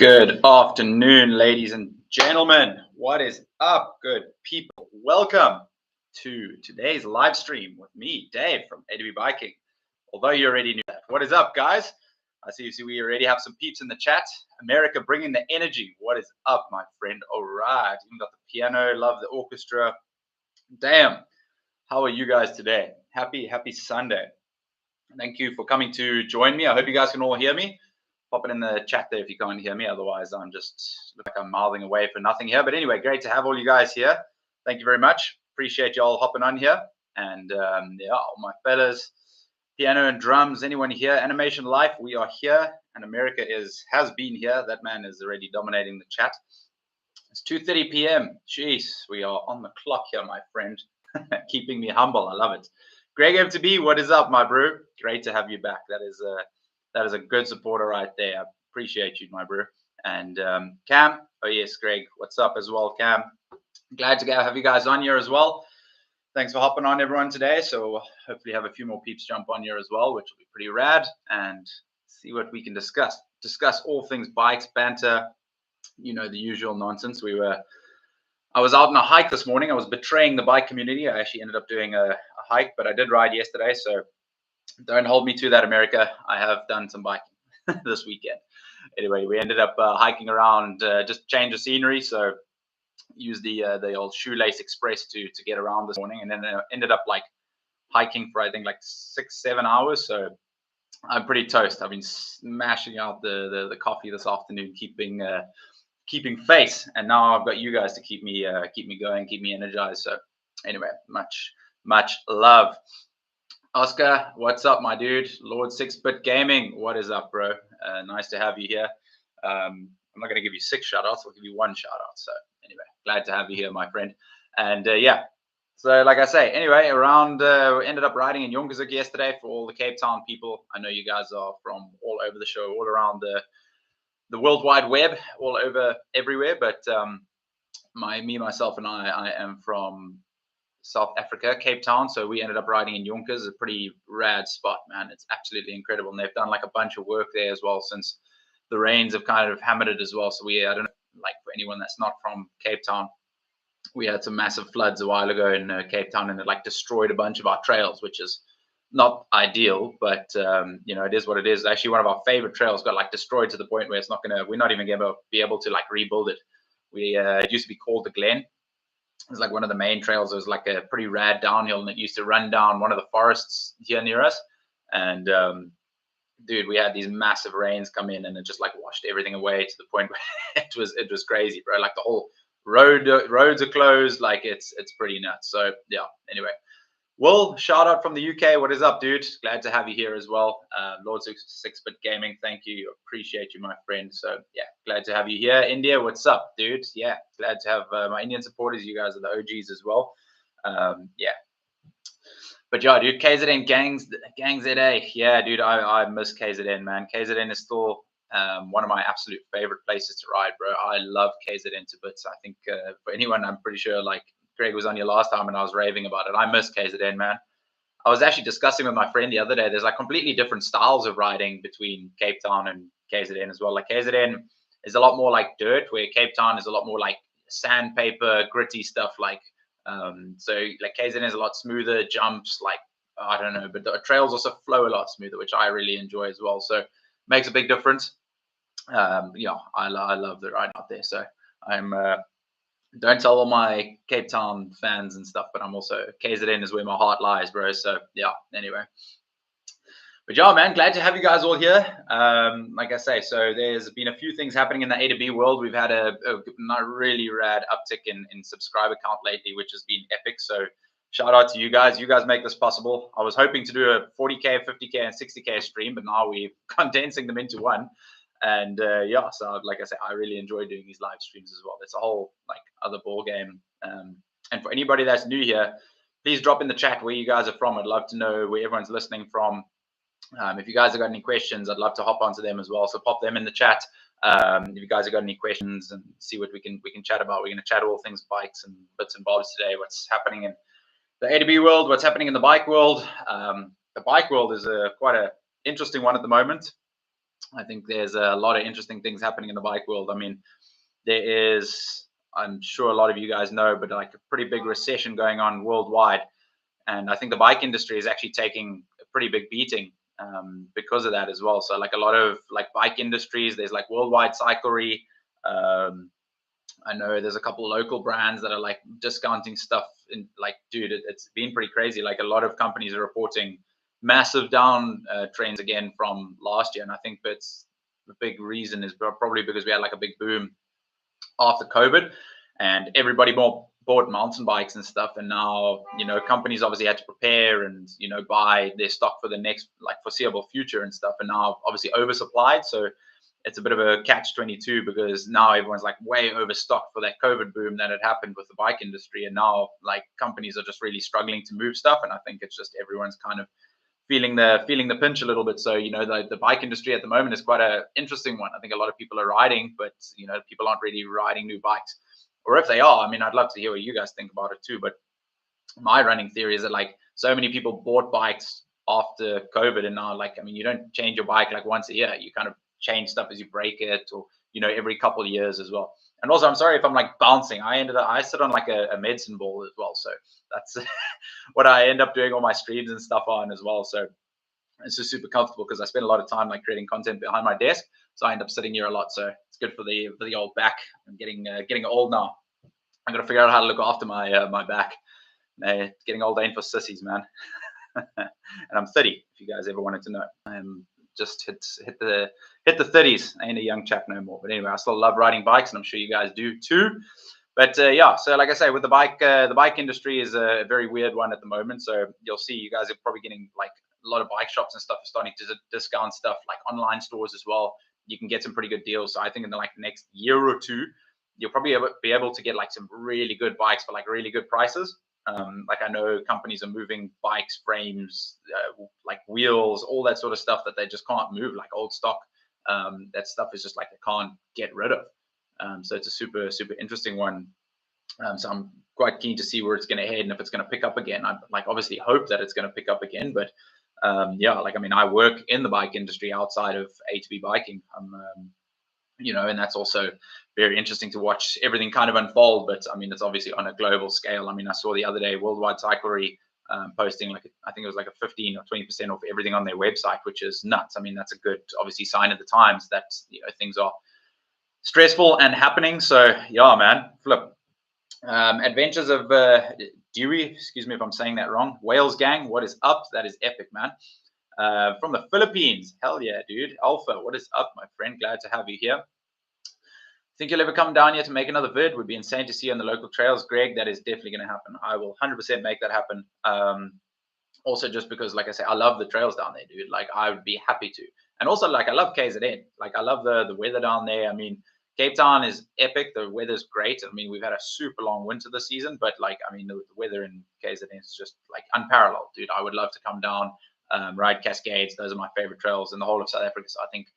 Good afternoon, ladies and gentlemen. What is up, good people? Welcome to today's live stream with me, Dave from ADB Biking. Although you already knew that. What is up, guys? I see we already have some peeps in the chat. America bringing the energy. What is up, my friend? All right. Even got the piano. Love the orchestra. Damn. How are you guys today? Happy Sunday. Thank you for coming to join me. I hope you guys can all hear me. Pop it in the chat there if you can't hear me. Otherwise, I'm just look like I'm mouthing away for nothing here. But anyway, great to have all you guys here. Thank you very much. Appreciate y'all hopping on here. And yeah, all my fellas, piano and drums, anyone here? Animation Life, we are here. And America has been here. That man is already dominating the chat. It's 2:30 p.m. Jeez, we are on the clock here, my friend. Keeping me humble. I love it. Greg MTB, what is up, my bro? Great to have you back. That is a good supporter right there. I appreciate you, my bro. And Cam, oh yes, Greg, what's up as well, Cam? Glad to have you guys on here as well. Thanks for hopping on, everyone, today. So hopefully have a few more peeps jump on here as well, which will be pretty rad, and see what we can discuss. Discuss all things bikes, banter, you know, the usual nonsense. I was out on a hike this morning. I was betraying the bike community. I actually ended up doing a hike, but I did ride yesterday, so don't hold me to that, America. I have done some biking this weekend. Anyway, we ended up hiking around, just change of scenery. So used the old Shoelace Express to get around this morning, and then ended up like hiking for I think like 6-7 hours. So I'm pretty toast. I've been smashing out the coffee this afternoon, keeping face, and now I've got you guys to keep me going, keep me energized. So anyway, much love. Oscar, what's up, my dude? Lord 6-Bit Gaming, what is up, bro? Nice to have you here. I'm not going to give you 6 shout-outs. I'll give you 1 shout-out. So anyway, glad to have you here, my friend. And yeah, so like I say, anyway, around ended up riding in Yonkers yesterday for all the Cape Town people. I know you guys are from all over the show, all around the World Wide Web, all over everywhere. But myself, and I am from South Africa, Cape Town. So we ended up riding in Yonkers, a pretty rad spot, man. It's absolutely incredible. And they've done like a bunch of work there as well since the rains have kind of hammered it as well. So I don't know, like for anyone that's not from Cape Town, we had some massive floods a while ago in Cape Town, and it like destroyed a bunch of our trails, which is not ideal, but you know, it is what it is. Actually, one of our favorite trails got like destroyed to the point where we're not even going to be able to like rebuild it. It used to be called the Glen. It's like one of the main trails. It was like a pretty rad downhill, and it used to run down one of the forests here near us. And dude, we had these massive rains come in, and it just like washed everything away to the point where it was crazy, bro. Like the whole roads are closed. Like it's pretty nuts. So yeah. Anyway, Will, shout out from the UK. What is up, dude? Glad to have you here as well. Lord 6-Bit Gaming, thank you. Appreciate you, my friend. So, yeah, glad to have you here. India, what's up, dude? Yeah, glad to have my Indian supporters. You guys are the OGs as well. Yeah. But yeah, dude, KZN Gang ZA. Yeah, dude, I miss KZN, man. KZN is still one of my absolute favorite places to ride, bro. I love KZN to bits. I think for anyone, I'm pretty sure, like, Greg was on here last time and I was raving about it. I miss KZN, man. I was actually discussing with my friend the other day. There's like completely different styles of riding between Cape Town and KZN as well. Like KZN is a lot more like dirt, where Cape Town is a lot more like sandpaper, gritty stuff. Like so like KZN is a lot smoother, jumps, like I don't know, but the trails also flow a lot smoother, which I really enjoy as well. So makes a big difference. Yeah, I love the ride out there. So I'm don't tell all my Cape Town fans and stuff, but I'm also KZN is where my heart lies, bro. So yeah, anyway. But yeah, man, glad to have you guys all here. Like I say, so there's been a few things happening in the A to B world. We've had a really rad uptick in subscriber count lately, which has been epic. So shout out to you guys. You guys make this possible. I was hoping to do a 40K, 50K, and 60K stream, but now we're condensing them into one. And yeah, so like I said, I really enjoy doing these live streams as well. It's a whole like other ball game. And for anybody that's new here, please drop in the chat where you guys are from. I'd love to know where everyone's listening from. If you guys have got any questions, I'd love to hop onto them as well. So pop them in the chat. If you guys have got any questions, and see what we can chat about. We're going to chat all things bikes and bits and bobs today. What's happening in the A to B world? What's happening in the bike world? The bike world is quite a interesting one at the moment. I think there's a lot of interesting things happening in the bike world. I mean, there is, I'm sure a lot of you guys know, but like a pretty big recession going on worldwide. And I think the bike industry is actually taking a pretty big beating because of that as well. So like a lot of like bike industries, there's like Worldwide Cyclery. Um, I know there's a couple of local brands that are like discounting stuff. And like, dude, it's been pretty crazy. Like a lot of companies are reporting massive down trends again from last year. And I think that's the big reason is probably because we had like a big boom after COVID, and everybody bought mountain bikes and stuff. And now, companies obviously had to prepare and, buy their stock for the next like foreseeable future and stuff. And now obviously oversupplied. So it's a bit of a catch 22 because now everyone's like way overstocked for that COVID boom that had happened with the bike industry. And now like companies are just really struggling to move stuff. And I think it's just everyone's kind of feeling the pinch a little bit. So the bike industry at the moment is quite a interesting one. I think a lot of people are riding, but people aren't really riding new bikes. Or if they are, I mean, I'd love to hear what you guys think about it too. But my running theory is that like so many people bought bikes after COVID, and now like, I mean, you don't change your bike like once a year. You kind of change stuff as you break it, or every couple of years as well. And also, I'm sorry if I'm like bouncing. I sit on like a medicine ball as well, so that's what I end up doing all my streams and stuff on as well. So it's just super comfortable because I spend a lot of time like creating content behind my desk, so I end up sitting here a lot. So it's good for the old back. I'm getting old now. I'm gonna figure out how to look after my back. Getting old ain't for sissies, man. And I'm 30. If you guys ever wanted to know, I'm just hit the 30s. I ain't a young chap no more. But anyway, I still love riding bikes, and I'm sure you guys do too. But yeah, so like I say, with the bike industry is a very weird one at the moment. So you'll see, you guys are probably getting like a lot of bike shops and stuff are starting to discount stuff, like online stores as well. You can get some pretty good deals. So I think in the like next year or two, you'll probably be able to get like some really good bikes for like really good prices. Like I know companies are moving bikes, frames, like wheels, all that sort of stuff that they just can't move, like old stock. That stuff is just like they can't get rid of. So it's a super, super interesting one. So I'm quite keen to see where it's going to head and if it's going to pick up again. I like obviously hope that it's going to pick up again, but yeah, like I mean, I work in the bike industry outside of A2B biking. And that's also very interesting to watch everything kind of unfold. But I mean, it's obviously on a global scale. I mean, I saw the other day Worldwide Cyclery posting like I think it was like a 15 or 20% off everything on their website, which is nuts. I mean, that's a good obviously sign of the times that things are stressful and happening. So yeah, man, flip. Adventures of Dewey, excuse me if I'm saying that wrong. Wales Gang, what is up? That is epic, man. From the Philippines, hell yeah, dude. Alpha, what is up, my friend? Glad to have you here. Think you'll ever come down here to make another vid? Would be insane to see you on the local trails, Greg. That is definitely going to happen. I will 100% make that happen. Also, just because, like I say, I love the trails down there, dude. Like, I would be happy to. And also, like, I love KZN. Like, I love the weather down there. I mean, Cape Town is epic. The weather's great. I mean, we've had a super long winter this season, but like, I mean, the weather in KZN is just like unparalleled, dude. I would love to come down, ride Cascades. Those are my favorite trails in the whole of South Africa. So I think,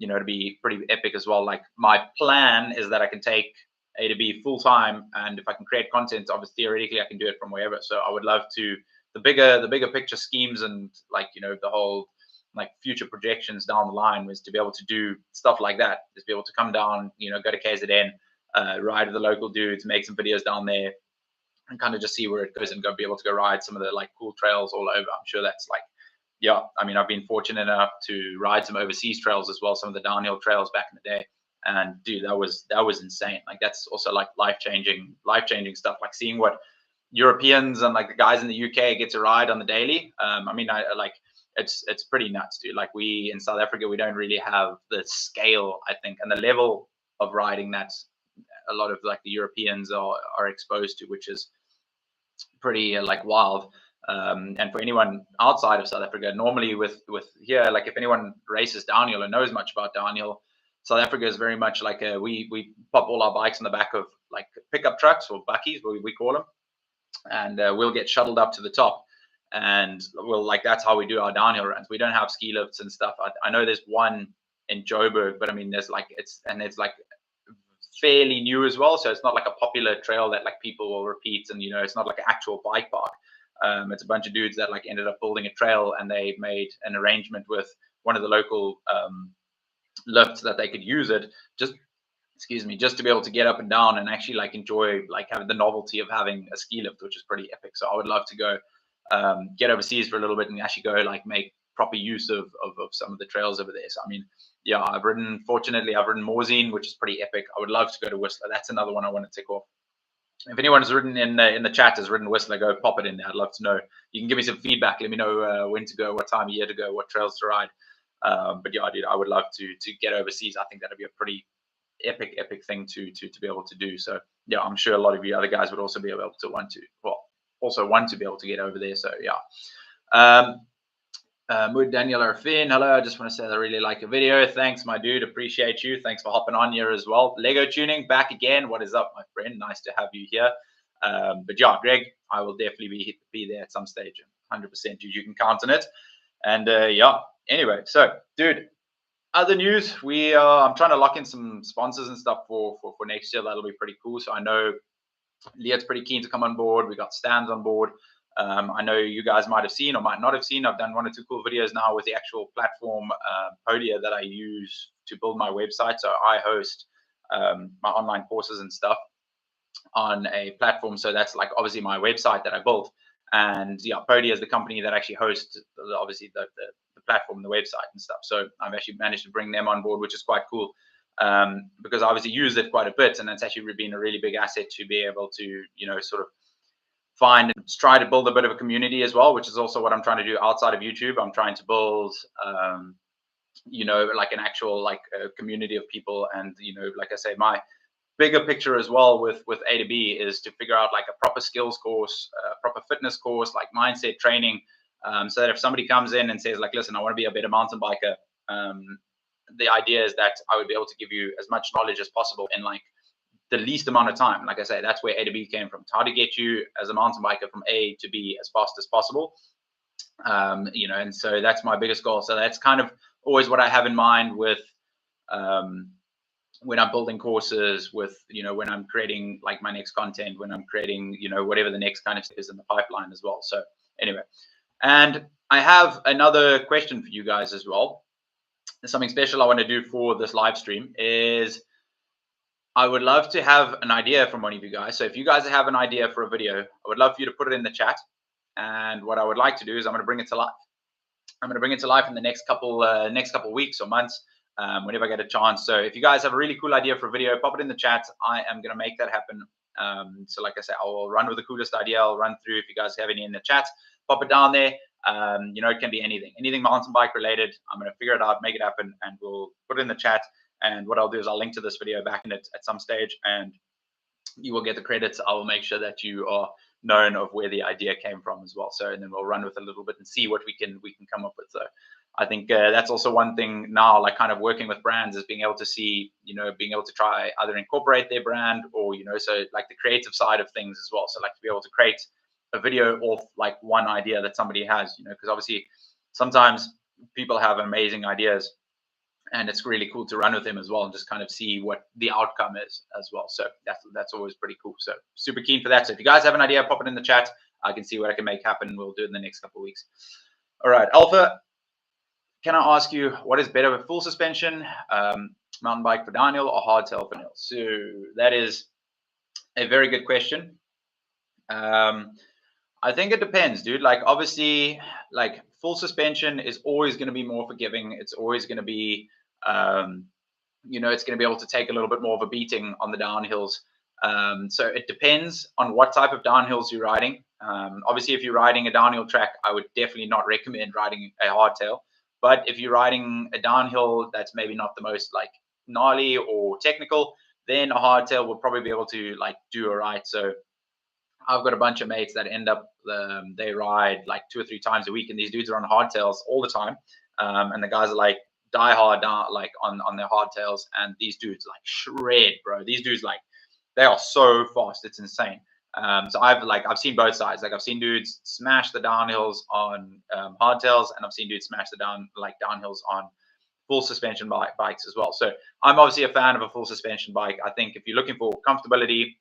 to be pretty epic as well. Like, my plan is that I can take A to B full time, and if I can create content, obviously theoretically I can do it from wherever. So I would love to the bigger picture schemes and like the whole like future projections down the line was to be able to do stuff like that, just be able to come down, go to KZN, ride with the local dudes, make some videos down there, and kind of just see where it goes, and be able to go ride some of the like cool trails all over. I'm sure that's like, yeah, I mean, I've been fortunate enough to ride some overseas trails as well, some of the downhill trails back in the day. And dude, that was insane. Like, that's also like life changing stuff. Like seeing what Europeans and like the guys in the UK get to ride on the daily. I mean, I like it's pretty nuts, dude. Like, we in South Africa, we don't really have the scale, I think, and the level of riding that a lot of like the Europeans are exposed to, which is pretty like wild. And for anyone outside of South Africa, normally with here, like if anyone races downhill or knows much about downhill, South Africa is very much like we pop all our bikes on the back of like pickup trucks or buckies, we call them, and we'll get shuttled up to the top, and we'll like that's how we do our downhill runs. We don't have ski lifts and stuff. I know there's one in Joburg, but I mean there's like it's like fairly new as well, so it's not like a popular trail that like people will repeat, and it's not like an actual bike park. It's a bunch of dudes that like ended up building a trail, and they made an arrangement with one of the local lift that they could use it, just excuse me, just to be able to get up and down and actually like enjoy like having the novelty of having a ski lift, which is pretty epic. So I would love to go get overseas for a little bit and actually go like make proper use of some of the trails over there. So I mean, yeah, fortunately I've ridden Morzine, which is pretty epic. I would love to go to Whistler. That's another one I want to tick off. If anyone has ridden in the chat has ridden Whistler, go pop it in there. I'd love to know. You can give me some feedback. Let me know when to go, what time of year to go, what trails to ride. But yeah, dude, I would love to get overseas. I think that'd be a pretty epic thing to be able to do. So yeah, I'm sure a lot of you other guys would also be able to want to be able to get over there. So yeah. Mood Daniel Arfin, hello. I just want to say that I really like your video. Thanks, my dude. Appreciate you. Thanks for hopping on here as well. Lego Tuning back again. What is up, my friend? Nice to have you here. But yeah, Greg, I will definitely be there at some stage. 100%, dude. You can count on it. And yeah. Anyway, so dude, other news. I'm trying to lock in some sponsors and stuff for next year. That'll be pretty cool. So I know Leah's pretty keen to come on board. We got Stans on board. I know you guys might have seen or might not have seen. I've done 1 or 2 cool videos now with the actual platform Podia that I use to build my website. So I host my online courses and stuff on a platform. So that's like obviously my website that I built. And yeah, Podia is the company that actually hosts obviously the platform, the website and stuff. So I've actually managed to bring them on board, which is quite cool. Because I obviously use it quite a bit, and it's actually been a really big asset to be able to, sort of find and try to build a bit of a community as well, which is also what I'm trying to do outside of YouTube. I'm trying to build, like an actual like a community of people, and like I say, my bigger picture as well with A to B is to figure out like a proper skills course, proper fitness course, like mindset training, so that if somebody comes in and says like, listen, I want to be a better mountain biker, the idea is that I would be able to give you as much knowledge as possible in like the least amount of time. Like I say, that's where A to B came from. It's how to get you as a mountain biker from A to B as fast as possible. And so that's my biggest goal. So that's kind of always what I have in mind with when I'm building courses, with when I'm creating like my next content, when I'm creating whatever the next kind of step is in the pipeline as well. So anyway, and I have another question for you guys as well. Something special I want to do for this live stream is I would love to have an idea from one of you guys. So if you guys have an idea for a video, I would love for you to put it in the chat. And what I would like to do is I'm going to bring it to life. I'm going to bring it to life in the next couple weeks or months, whenever I get a chance. So if you guys have a really cool idea for a video, pop it in the chat. I am going to make that happen. So like I said, I will run with the coolest idea. I'll run through. If you guys have any in the chat, pop it down there. It can be anything mountain bike related. I'm going to figure it out, make it happen, and we'll put it in the chat. And what I'll do is I'll link to this video back in it at some stage, and you will get the credits. I will make sure that you are known of where the idea came from as well. So, and then we'll run with a little bit and see what we can come up with. So I think that's also one thing now, like kind of working with brands, is being able to see, being able to try either incorporate their brand or, so like the creative side of things as well. So like to be able to create a video off like one idea that somebody has, because obviously sometimes people have amazing ideas, and it's really cool to run with them as well and just kind of see what the outcome is as well. So that's always pretty cool. So super keen for that. So if you guys have an idea, pop it in the chat. I can see what I can make happen. We'll do it in the next couple of weeks. All right, Alpha, can I ask you what is better with full suspension, mountain bike for downhill or hardtail for downhill? So that is a very good question. I think it depends, dude. Like obviously, like full suspension is always going to be more forgiving. It's always going to be, it's going to be able to take a little bit more of a beating on the downhills. So it depends on what type of downhills you're riding. Obviously, if you're riding a downhill track, I would definitely not recommend riding a hardtail. But if you're riding a downhill that's maybe not the most like gnarly or technical, then a hardtail will probably be able to like do all right. So I've got a bunch of mates that end up, they ride like 2 or 3 times a week, and these dudes are on hardtails all the time. And the guys are like die hard like on their hardtails, and these dudes like shred, bro. These dudes like, they are so fast, it's insane. So I've seen both sides. Like I've seen dudes smash the downhills on hardtails, and I've seen dudes smash the downhills on full suspension bikes as well. So I'm obviously a fan of a full suspension bike. I think if you're looking for comfortability,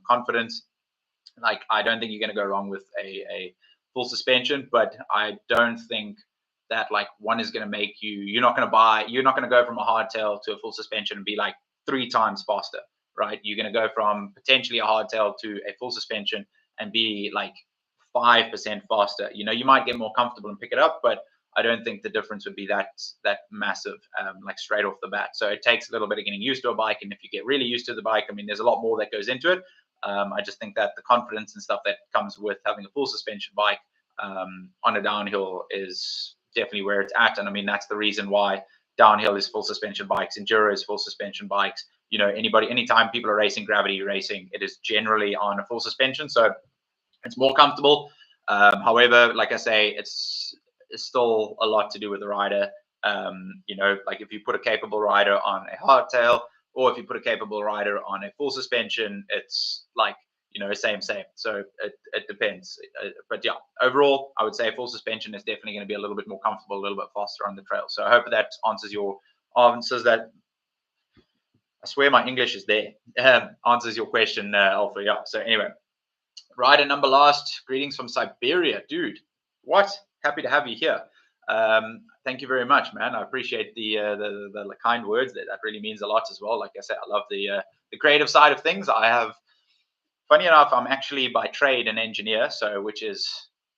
confidence, like I don't think you're going to go wrong with a full suspension. But I don't think that like one is going to make you're not going to go from a hardtail to a full suspension and be like 3 times faster, right? You're going to go from potentially a hardtail to a full suspension and be like 5% faster. You might get more comfortable and pick it up, but I don't think the difference would be that massive, like straight off the bat. So it takes a little bit of getting used to a bike, and if you get really used to the bike, I mean, there's a lot more that goes into it. I just think that the confidence and stuff that comes with having a full suspension bike on a downhill is definitely where it's at. And I mean, that's the reason why downhill is full suspension bikes, enduro is full suspension bikes. Anytime people are racing gravity racing, it is generally on a full suspension, so it's more comfortable. However, like I say, it's still a lot to do with the rider. Like if you put a capable rider on a hardtail, or if you put a capable rider on a full suspension, it's like, same. So it depends. But yeah, overall, I would say full suspension is definitely going to be a little bit more comfortable, a little bit faster on the trail. So I hope that answers that. I swear my English is there. Answers your question, Alpha. Yeah. So anyway, rider number last. Greetings from Siberia, dude. What? Happy to have you here. Thank you very much, man. I appreciate the kind words. That really means a lot as well. Like I said, I love the creative side of things. Funny enough, I'm actually by trade an engineer. So, which is,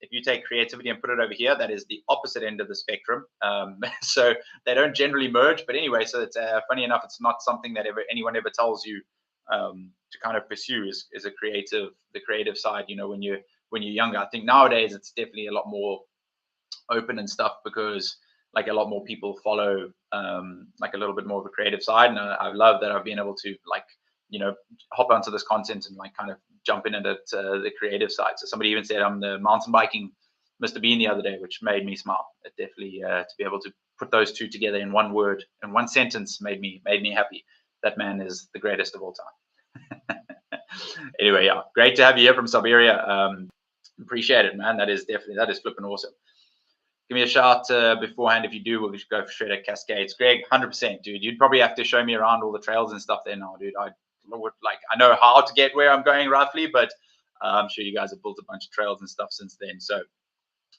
if you take creativity and put it over here, that is the opposite end of the spectrum. So they don't generally merge. But anyway, so it's funny enough, it's not something that anyone ever tells you to kind of pursue is the creative side. When you're younger, I think nowadays it's definitely a lot more open and stuff, because like a lot more people follow like a little bit more of a creative side, and I love that I've been able to like hop onto this content and like kind of jump in at the creative side. So somebody even said I'm the mountain biking Mr. Bean the other day, which made me smile. It definitely to be able to put those two together in one word, in one sentence, made me happy. That man is the greatest of all time. Anyway, yeah, great to have you here from Siberia. Appreciate it, man. That is flipping awesome. Give me a shout beforehand if you do. We'll just go straight at Cascades. Greg, 100%, dude. You'd probably have to show me around all the trails and stuff there now, dude. I know how to get where I'm going roughly, but I'm sure you guys have built a bunch of trails and stuff since then. So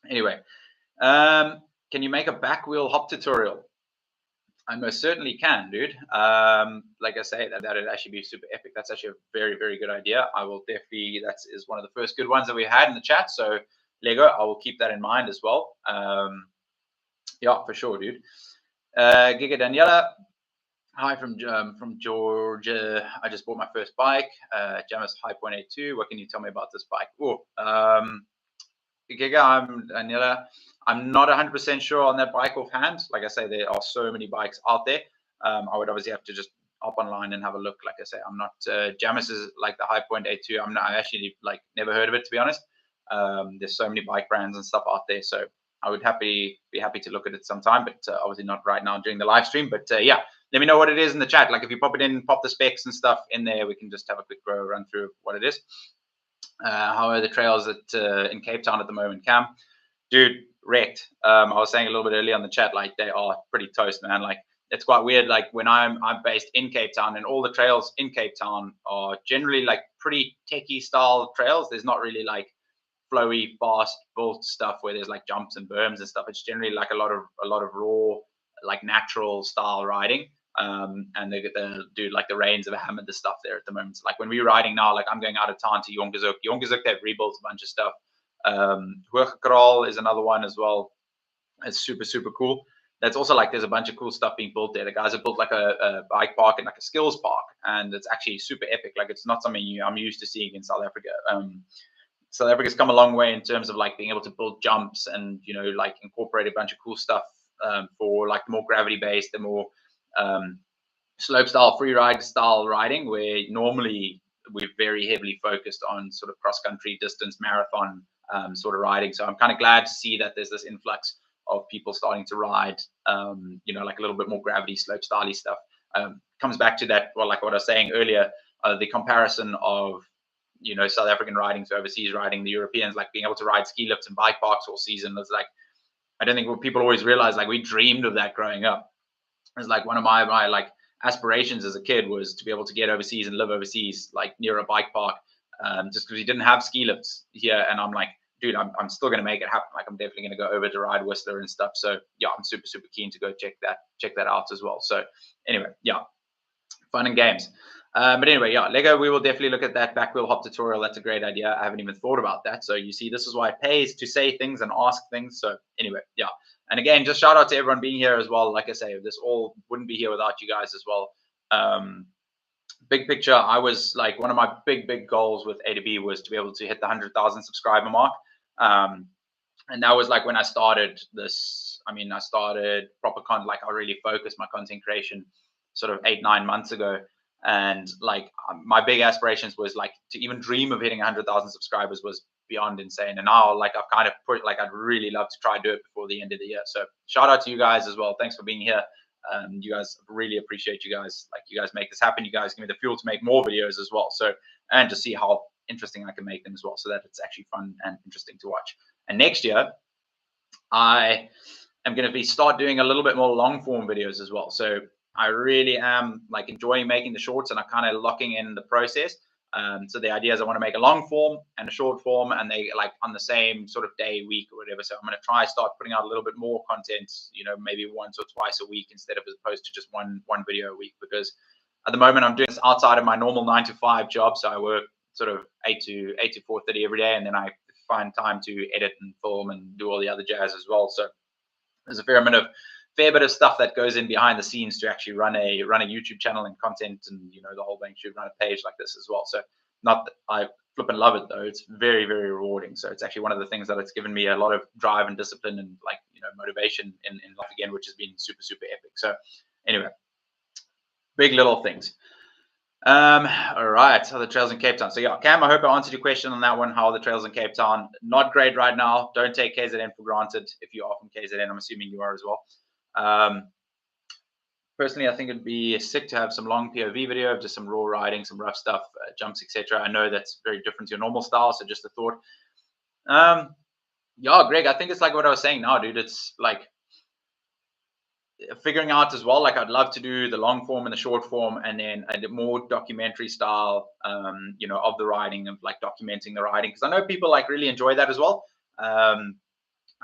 anyway, can you make a back wheel hop tutorial? I most certainly can, dude. Like I say, that'd actually be super epic. That's actually a very, very good idea. I will definitely, that is one of the first good ones that we had in the chat. So Lego, I will keep that in mind as well. Yeah, for sure, dude. Giga Daniela, hi from Georgia. I just bought my first bike, Jamis High Point 82. What can you tell me about this bike? Giga, Daniela. I'm not 100% sure on that bike offhand. Like I say, there are so many bikes out there. I would obviously have to just hop online and have a look. Like I say, I'm not Jamis is like the High Point 82. I actually like never heard of it, to be honest. There's so many bike brands and stuff out there, so I would be happy to look at it sometime, but obviously not right now during the live stream. But yeah, let me know what it is in the chat. Like if you pop it in, pop the specs and stuff in there, we can just have a quick run through of what it is. How are the trails in Cape Town at the moment, Cam? Dude, wrecked. I was saying a little bit earlier on the chat, like they are pretty toast, man. Like it's quite weird. Like when I'm based in Cape Town, and all the trails in Cape Town are generally like pretty techie style trails. There's not really like flowy, fast built stuff where there's like jumps and berms and stuff. It's generally like a lot of raw, like natural style riding. And they do like the reins of hammered the stuff there at the moment. So like when we're riding now, like I'm going out of town to Jongezoek. Jongezoek, they've rebuilt a bunch of stuff. Hoogkraal is another one as well. It's super, super cool. That's also like there's a bunch of cool stuff being built there. The guys have built like a bike park and like a skills park, and it's actually super epic. Like it's not something I'm used to seeing in South Africa. South Africa's come a long way in terms of like being able to build jumps and like incorporate a bunch of cool stuff for like more gravity based and more slope style, free ride style riding, where normally we're very heavily focused on sort of cross country, distance, marathon sort of riding. So I'm kind of glad to see that there's this influx of people starting to ride, like a little bit more gravity, slope style stuff. Comes back to that, well, like what I was saying earlier, the comparison of South African riding to overseas riding, the Europeans like being able to ride ski lifts and bike parks all season. It's like, I don't think what people always realize, like we dreamed of that growing up. It's like one of my like aspirations as a kid was to be able to get overseas and live overseas, like near a bike park, just because we didn't have ski lifts here. And I'm like, dude, I'm still going to make it happen. Like I'm definitely going to go over to ride Whistler and stuff. So yeah, I'm super keen to go check that out as well. So anyway, yeah, fun and games. But anyway, yeah, Lego, we will definitely look at that back wheel hop tutorial. That's a great idea. I haven't even thought about that. So you see, this is why it pays to say things and ask things. So anyway, yeah. And again, just shout out to everyone being here as well. Like I say, this all wouldn't be here without you guys as well. Big picture, I was like, one of my big goals with A to B was to be able to hit the 100,000 subscriber mark. And that was like when I started this. I mean, I started proper content, like I really focused my content creation sort of 8-9 months ago. And like my big aspirations was like to even dream of hitting 100,000 subscribers was beyond insane. And now like I've kind of put, like I'd really love to try and do it before the end of the year. So shout out to you guys as well. Thanks for being here. You guys, really appreciate you guys. Like you guys make this happen. You guys give me the fuel to make more videos as well. So, and to see how interesting I can make them as well, so that it's actually fun and interesting to watch. And next year, I am going to start doing a little bit more long form videos as well. So I really am like enjoying making the shorts, and I'm kind of locking in the process. So the idea is I want to make a long form and a short form, and they like on the same sort of day, week, or whatever. So I'm going to try start putting out a little bit more content, you know, maybe once or twice a week instead of as opposed to just one video a week. Because at the moment I'm doing this outside of my normal 9-to-5 job. So I work sort of 8 to 4:30 every day, and then I find time to edit and film and do all the other jazz as well. So there's a fair bit of stuff that goes in behind the scenes to actually run a YouTube channel and content, and you know, the whole thing should run a page like this as well. So not that I flip and love it though, it's very rewarding. So it's actually one of the things that it's given me a lot of drive and discipline and like, you know, motivation in life again, which has been super epic. So anyway, big little things. All right, so the trails in Cape Town. So yeah, Cam, I hope I answered your question on that one. How are the trails in Cape Town? Not great right now. Don't take KZN for granted. If you are from KZN, I'm assuming you are as well. Personally, I think it'd be sick to have some long POV video of just some raw riding, some rough stuff, jumps, etc. I know that's very different to your normal style, so just a thought. Yeah, Greg, I think it's like what I was saying now, dude. It's like figuring out as well, like I'd love to do the long form and the short form, and then a more documentary style, you know, of the riding, of like documenting the riding, because I know people like really enjoy that as well.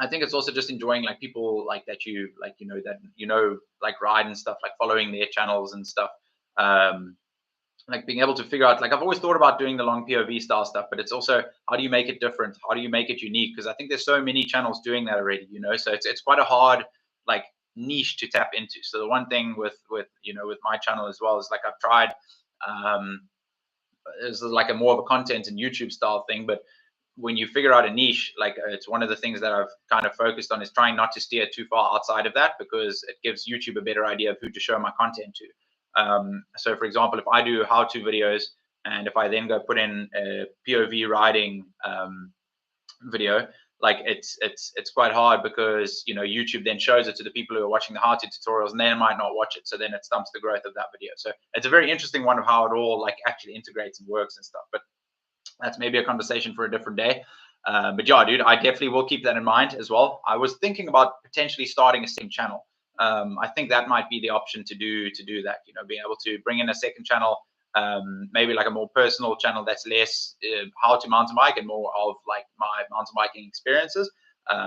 I think it's also just enjoying like people like that, you like, you know, that, you know, like ride and stuff, like following their channels and stuff. Like being able to figure out, like I've always thought about doing the long POV style stuff, but it's also how do you make it different? How do you make it unique? Because I think there's so many channels doing that already, you know, so it's quite a hard like niche to tap into. So the one thing with you know, with my channel as well is like I've tried is like a more of a content and YouTube style thing, but when you figure out a niche, like it's one of the things that I've kind of focused on is trying not to steer too far outside of that, because it gives YouTube a better idea of who to show my content to. So for example, if I do how-to videos and if I then go put in a POV riding video, like it's quite hard, because you know, YouTube then shows it to the people who are watching the how-to tutorials, and they might not watch it, so then it stumps the growth of that video. So it's a very interesting one of how it all like actually integrates and works and stuff, but that's maybe a conversation for a different day. But yeah, dude, I definitely will keep that in mind as well. I was thinking about potentially starting a second channel. I think that might be the option to do that, you know, being able to bring in a second channel, maybe like a more personal channel that's less how to mountain bike and more of like my mountain biking experiences.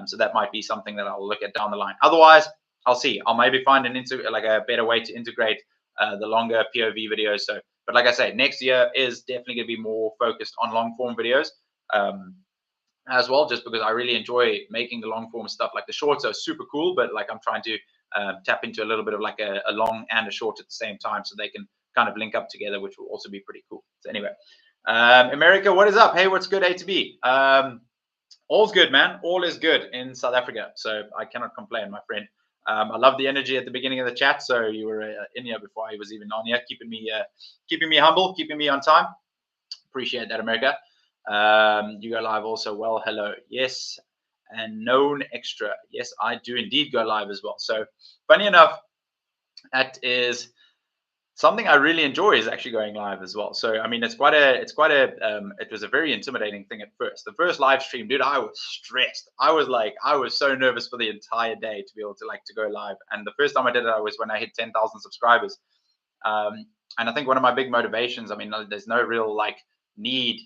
So that might be something that I'll look at down the line. Otherwise, I'll see. I'll maybe find like a better way to integrate the longer POV videos. So, but like I say, next year is definitely going to be more focused on long form videos as well, just because I really enjoy making the long form stuff. Like the shorts are super cool, but like I'm trying to tap into a little bit of like a long and a short at the same time, so they can kind of link up together, which will also be pretty cool. So anyway, America, what is up? Hey, what's good, A to B? All's good, man. All is good in South Africa, so I cannot complain, my friend. I love the energy at the beginning of the chat. So you were in here before I was even on here, keeping me humble, keeping me on time. Appreciate that, America. You go live also. Well, hello. Yes, and known extra. Yes, I do indeed go live as well. So funny enough, that is something I really enjoy, is actually going live as well. So I mean, it was a very intimidating thing at first. The first live stream, dude, I was stressed. I was so nervous for the entire day to be able to go live. And the first time I did it, was when I hit 10,000 subscribers. And I think one of my big motivations, I mean, there's no real like need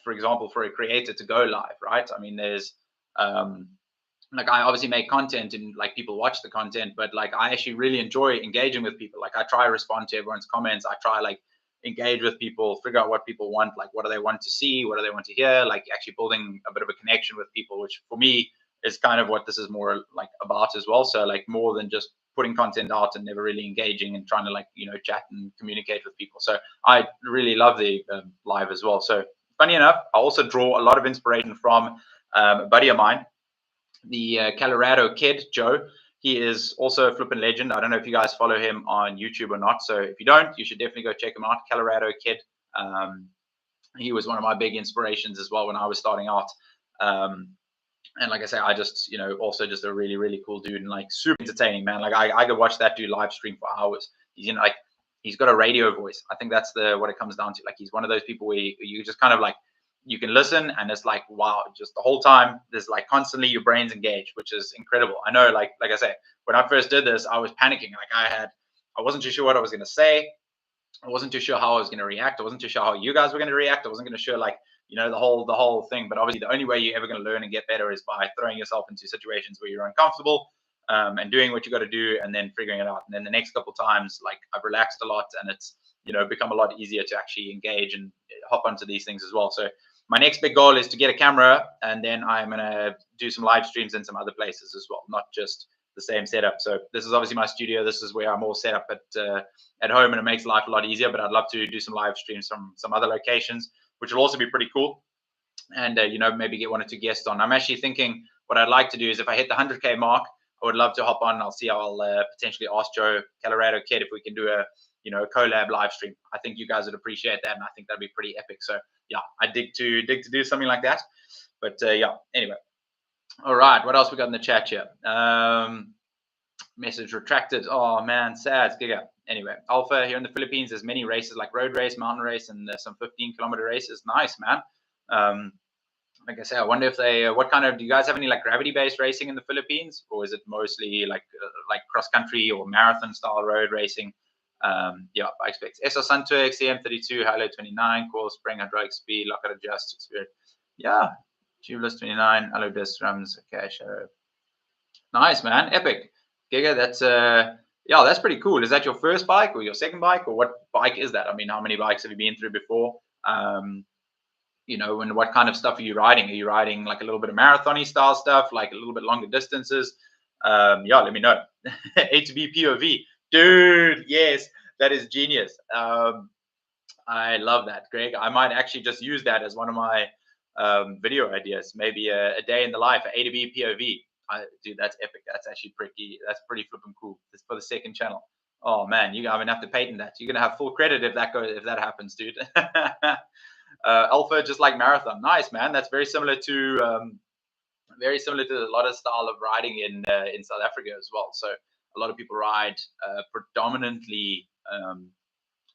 for example, for a creator to go live, right? I mean, there's like I obviously make content and like people watch the content, but like I actually really enjoy engaging with people. Like I try to respond to everyone's comments. I try like engage with people, figure out what people want, like what do they want to see, what do they want to hear, like actually building a bit of a connection with people, which for me is kind of what this is more like about as well. So like more than just putting content out and never really engaging and trying to like, you know, chat and communicate with people. So I really love the live as well. So funny enough, I also draw a lot of inspiration from a buddy of mine, the Colorado kid, Joe. He is also a flipping legend. I don't know if you guys follow him on YouTube or not. So if you don't, you should definitely go check him out. Colorado kid. He was one of my big inspirations as well when I was starting out. And like I say, I just, you know, also just a really, really cool dude and like super entertaining, man. Like I could watch that dude live stream for hours. He's, you know, like he's got a radio voice. I think that's what it comes down to. Like he's one of those people where you just kind of like, you can listen and it's like, wow, just the whole time there's like constantly your brain's engaged, which is incredible. I know, like I say, when I first did this, I was panicking. Like I wasn't too sure what I was going to say. I wasn't too sure how I was going to react. I wasn't too sure how you guys were going to react. I wasn't going to sure like, you know, the whole thing. But obviously the only way you're ever going to learn and get better is by throwing yourself into situations where you're uncomfortable, and doing what you got to do and then figuring it out. And then the next couple times, like I've relaxed a lot and it's, you know, become a lot easier to actually engage and hop onto these things as well. So my next big goal is to get a camera, and then I'm going to do some live streams in some other places as well, not just the same setup. So this is obviously my studio. This is where I'm all set up at home, and it makes life a lot easier. But I'd love to do some live streams from some other locations, which will also be pretty cool. And you know, maybe get one or two guests on. I'm actually thinking what I'd like to do is if I hit the 100K mark, I would love to hop on. I'll see. I'll potentially ask Joe Colorado Kid if we can do a, you know, a collab live stream. I think you guys would appreciate that, and I think that'd be pretty epic. So yeah, I dig to do something like that. But yeah, anyway. All right, what else we got in the chat here? Message retracted. Oh man, sad. Giga. Anyway, Alpha here in the Philippines, there's many races like road race, mountain race, and some 15-kilometer races. Nice, man. Like I say, I wonder if they, what kind of, do you guys have any like gravity-based racing in the Philippines, or is it mostly like cross-country or marathon-style road racing? Yeah, I expect Eso Santo, XCM32, Halo 29, Core Spring, Hydraulic Speed, Lock It Adjust, Experience. Yeah, Tubeless 29, Halo Disc Drums. Okay, show. Nice, man, epic. Giga, that's yeah, that's pretty cool. Is that your first bike or your second bike, or what bike is that? I mean, how many bikes have you been through before? You know, and what kind of stuff are you riding? Are you riding like a little bit of marathon-y style stuff, like a little bit longer distances? Yeah, let me know. A to B POV, dude. Yes, that is genius. I love that, Greg. I might actually just use that as one of my video ideas. Maybe a day in the life, A to B POV. Dude, that's epic. That's actually that's pretty flipping cool. It's for the second channel. Oh man, I'm gonna have to patent that. You're gonna have full credit if that happens, dude. Alpha, just like marathon. Nice, man. That's very similar to a lot of style of riding in South Africa as well. So a lot of people ride predominantly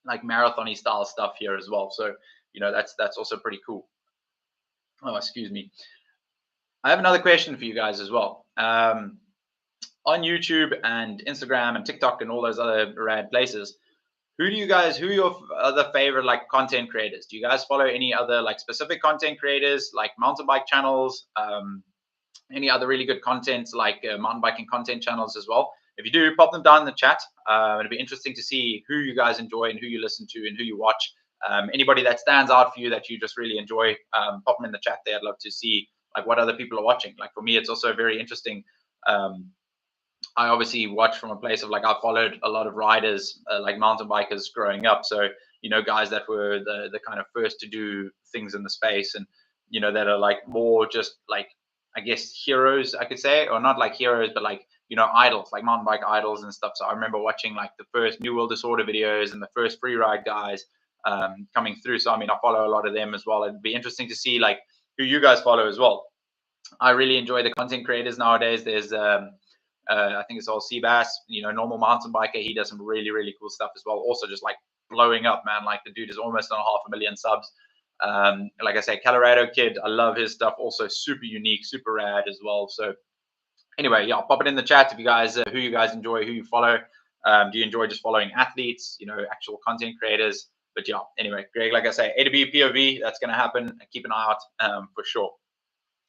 like marathon-y style stuff here as well. So you know, that's also pretty cool. Oh, excuse me. I have another question for you guys as well. On YouTube and Instagram and TikTok and all those other rad places, who are your other favorite like content creators? Do you guys follow any other like specific content creators, like mountain bike channels? Any other really good content like mountain biking content channels as well? If you do, pop them down in the chat. It'll be interesting to see who you guys enjoy and who you listen to and who you watch. Anybody that stands out for you that you just really enjoy, pop them in the chat there. I'd love to see like what other people are watching. Like for me, it's also very interesting. I obviously watch from a place of like I followed a lot of riders, like mountain bikers growing up. So you know, guys that were the kind of first to do things in the space, and you know, that are like more just like, I guess, heroes, I could say, or not like heroes, but like, you know, idols, like mountain bike idols and stuff. So I remember watching like the first New World Disorder videos and the first free ride guys coming through. So I mean, I follow a lot of them as well. It'd be interesting to see like who you guys follow as well. I really enjoy the content creators nowadays. There's I think it's all Seabass, you know, normal mountain biker. He does some really, really cool stuff as well. Also just like blowing up, man. Like the dude is almost on 500,000 subs. Like I say, Colorado Kid, I love his stuff. Also super unique, super rad as well. So anyway, yeah, pop it in the chat if you guys, who you guys enjoy, who you follow. Do you enjoy just following athletes, you know, actual content creators? But yeah, anyway, Greg, like I say, A2B POV, that's going to happen. Keep an eye out for sure.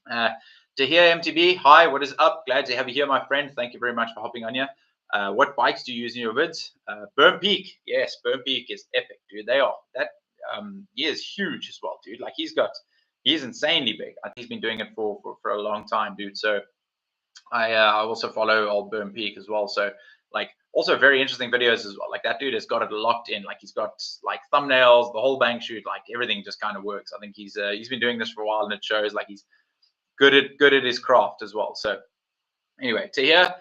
To hear MTB, hi, what is up? Glad to have you here, my friend. Thank you very much for hopping on here. What bikes do you use in your vids? Burn Peak, yes, Burn Peak is epic, dude. They are that. He is huge as well, dude. Like he's insanely big. I think he's been doing it for a long time, dude. So I also follow old Burn Peak as well. So like also very interesting videos as well. Like that dude has got it locked in. Like he's got like thumbnails, the whole bang shoot, like everything just kind of works. I think he's been doing this for a while, and it shows like he's good at his craft as well. So anyway, to here,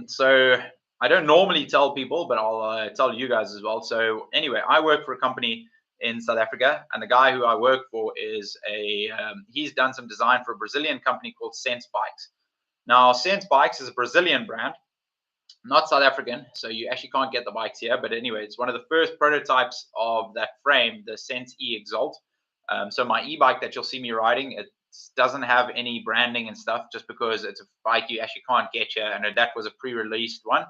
so I don't normally tell people, but I'll tell you guys as well. So anyway, I work for a company in South Africa, and the guy who I work for is he's done some design for a Brazilian company called Sense Bikes. Now, Sense Bikes is a Brazilian brand, not South African, so you actually can't get the bikes here. But anyway, it's one of the first prototypes of that frame, the Sense E Exalt. So my e-bike that you'll see me riding, it doesn't have any branding and stuff, just because it's a bike you actually can't get here, and that was a pre-released one.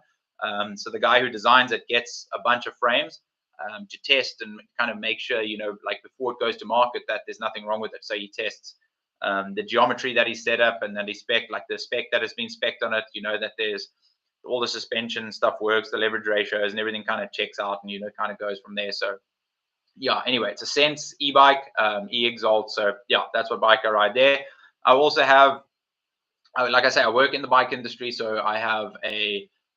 So the guy who designs it gets a bunch of frames to test and kind of make sure, like before it goes to market, that there's nothing wrong with it. So he tests the geometry that he set up, and then he spec like the spec that has been spec'd on it, that there's all the suspension stuff works, the leverage ratios and everything kind of checks out, and kind of goes from there. So yeah, anyway, it's a Sense e-bike, e-Exalt. So yeah, that's what bike I ride there. I also have, like I say, I work in the bike industry, so I have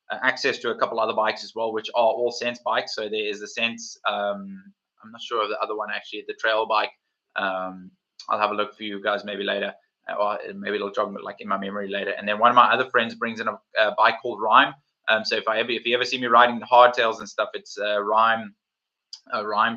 access to a couple other bikes as well, which are all Sense bikes. So there is the Sense, I'm not sure of the other one actually, the trail bike. I'll have a look for you guys maybe later, or maybe it'll jog like in my memory later. And then one of my other friends brings in a bike called Rime. So if you ever see me riding the hardtails and stuff, it's Rime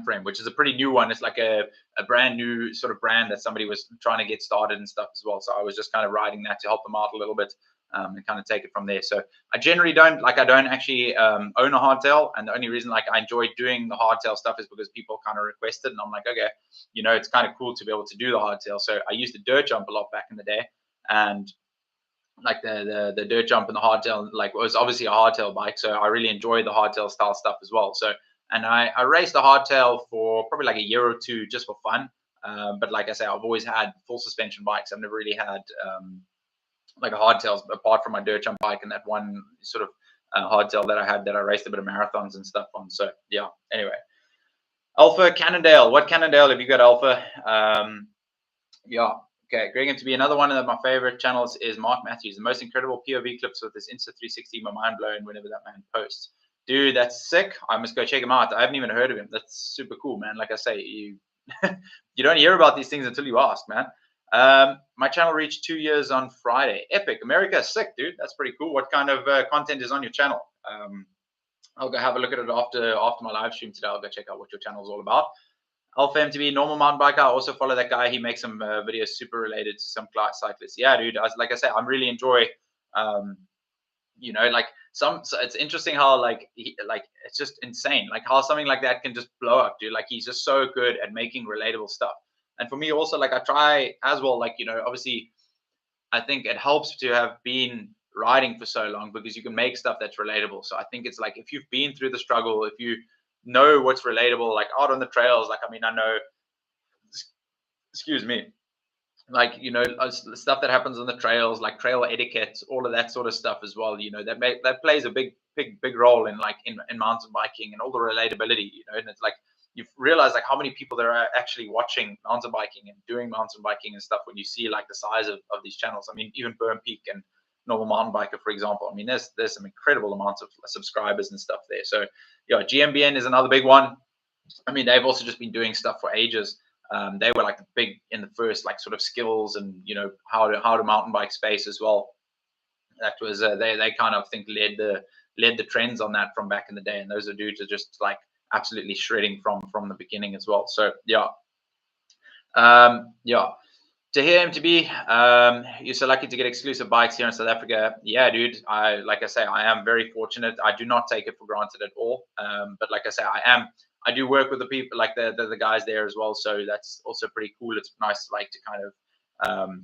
frame, which is a pretty new one. It's like a brand new sort of brand that somebody was trying to get started and stuff as well. So I was just kind of riding that to help them out a little bit, and kind of take it from there. So I generally don't actually own a hardtail, and the only reason like I enjoy doing the hardtail stuff is because people kind of requested, and I'm like, okay, it's kind of cool to be able to do the hardtail. So I used the dirt jump a lot back in the day, and like the dirt jump and the hardtail, like it was obviously a hardtail bike, so I really enjoy the hardtail style stuff as well. So and I raced a hardtail for probably like a year or two just for fun. But like I say, I've always had full suspension bikes. I've never really had like a hardtail apart from my dirt jump bike and that one sort of hardtail that I had that I raced a bit of marathons and stuff on. So yeah, anyway. Alpha Cannondale. What Cannondale have you got, Alpha? Yeah. Okay, Greg, and to be another one of my favorite channels is Mark Matthews. The most incredible POV clips with this Insta360. My mind blown whenever that man posts. Dude, that's sick. I must go check him out. I haven't even heard of him. That's super cool, man. Like I say, you you don't hear about these things until you ask, man. My channel reached 2 years on Friday. Epic. America, sick, dude. That's pretty cool. What kind of content is on your channel? I'll go have a look at it after my live stream today. I'll go check out what your channel is all about. Alpha MTB, normal mountain biker. I also follow that guy. He makes some videos super related to some cyclists. Yeah, dude. Like I say, I really enjoy like so it's interesting how like it's just insane like how something like that can just blow up, dude. Like he's just so good at making relatable stuff. And for me also, like I try as well, like obviously I think it helps to have been riding for so long because you can make stuff that's relatable. So I think it's like if you've been through the struggle, if you know what's relatable, like out on the trails, like I know, excuse me, like stuff that happens on the trails, like trail etiquette, all of that sort of stuff as well. That plays a big role in like in mountain biking and all the relatability. And it's like you realize like how many people there are actually watching mountain biking and doing mountain biking and stuff when you see like the size of these channels. I mean, even Burn Peak and Normal Mountain Biker, for example. I mean, there's some incredible amounts of subscribers and stuff there. So yeah, GMBN is another big one. I mean, they've also just been doing stuff for ages. They were like big in the first like sort of skills and how to mountain bike space as well. That was they kind of think led the trends on that from back in the day, and those are dudes are just like absolutely shredding from the beginning as well. So yeah, yeah. To hear him to be, you're so lucky to get exclusive bikes here in South Africa. Yeah, dude. Like I say, I am very fortunate. I do not take it for granted at all. But like I say, I do work with the people, like the guys there as well. So that's also pretty cool. It's nice, like to kind of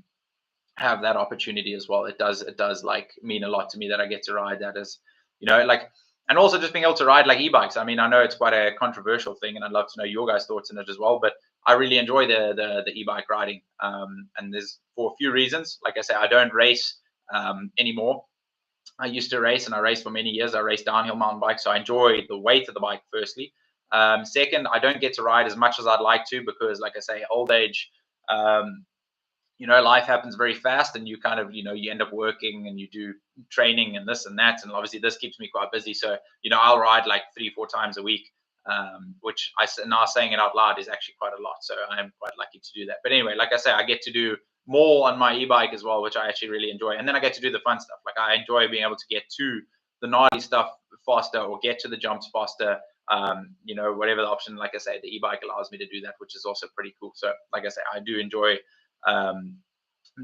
have that opportunity as well. It does like mean a lot to me that I get to ride that as, like and also just being able to ride like e-bikes. I mean, I know it's quite a controversial thing, and I'd love to know your guys' thoughts on it as well. But I really enjoy the e-bike riding, and there's for a few reasons. Like I say, I don't race anymore. I used to race, and I raced for many years. I raced downhill mountain bikes, so I enjoy the weight of the bike. Firstly, second, I don't get to ride as much as I'd like to because, like I say, old age. Life happens very fast, and you kind of, you end up working and you do training and this and that. And obviously, this keeps me quite busy. So, I'll ride like 3, 4 times a week, which now saying it out loud is actually quite a lot. So, I am quite lucky to do that. But anyway, like I say, I get to do more on my e bike as well, which I actually really enjoy. And then I get to do the fun stuff. Like, I enjoy being able to get to the gnarly stuff faster or get to the jumps faster. Whatever the option, like I say, the e bike allows me to do that, which is also pretty cool. So, like I say, I do enjoy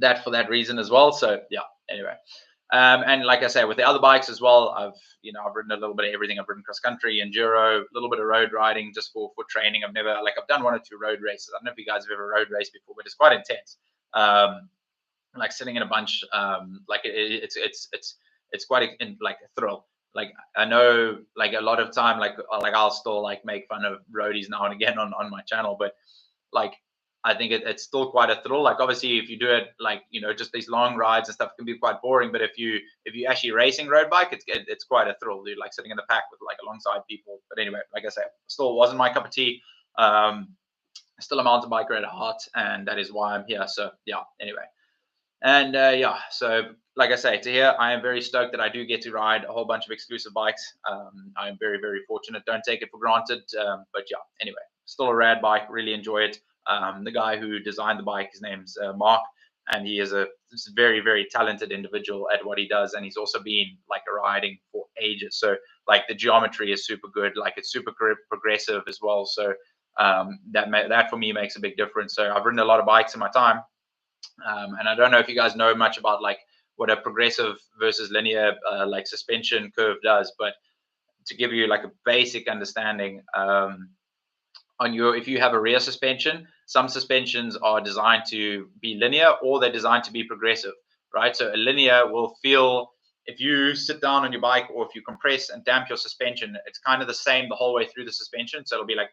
that for that reason as well. So yeah, anyway. And like I say, with the other bikes as well, I've ridden a little bit of everything. I've ridden cross country, enduro, a little bit of road riding just for training. I've done 1 or 2 road races. I don't know if you guys have ever road raced before, but it's quite intense. Like sitting in a bunch, it's quite like a thrill. Like I know, like a lot of time, like I'll still like make fun of roadies now and again on my channel, but like I think it's still quite a thrill. Like obviously, if you do it like just these long rides and stuff can be quite boring. But if you actually racing road bike, it's quite a thrill, dude. Like sitting in the pack with like alongside people. But anyway, like I said, still wasn't my cup of tea. Still a mountain biker at heart, and that is why I'm here. So yeah. Anyway, and so like I say, to here, I am very stoked that I do get to ride a whole bunch of exclusive bikes. I'm very, very fortunate. Don't take it for granted. But yeah, anyway, still a rad bike. Really enjoy it. The guy who designed the bike, his name's Mark, and he is a very, very talented individual at what he does. And he's also been like riding for ages. So like the geometry is super good. Like it's super progressive as well. So that for me makes a big difference. So I've ridden a lot of bikes in my time. And I don't know if you guys know much about like what a progressive versus linear like suspension curve does, but to give you like a basic understanding, if you have a rear suspension, some suspensions are designed to be linear or they're designed to be progressive, right? So a linear will feel, if you sit down on your bike or if you compress and damp your suspension, it's kind of the same the whole way through the suspension. So it'll be like,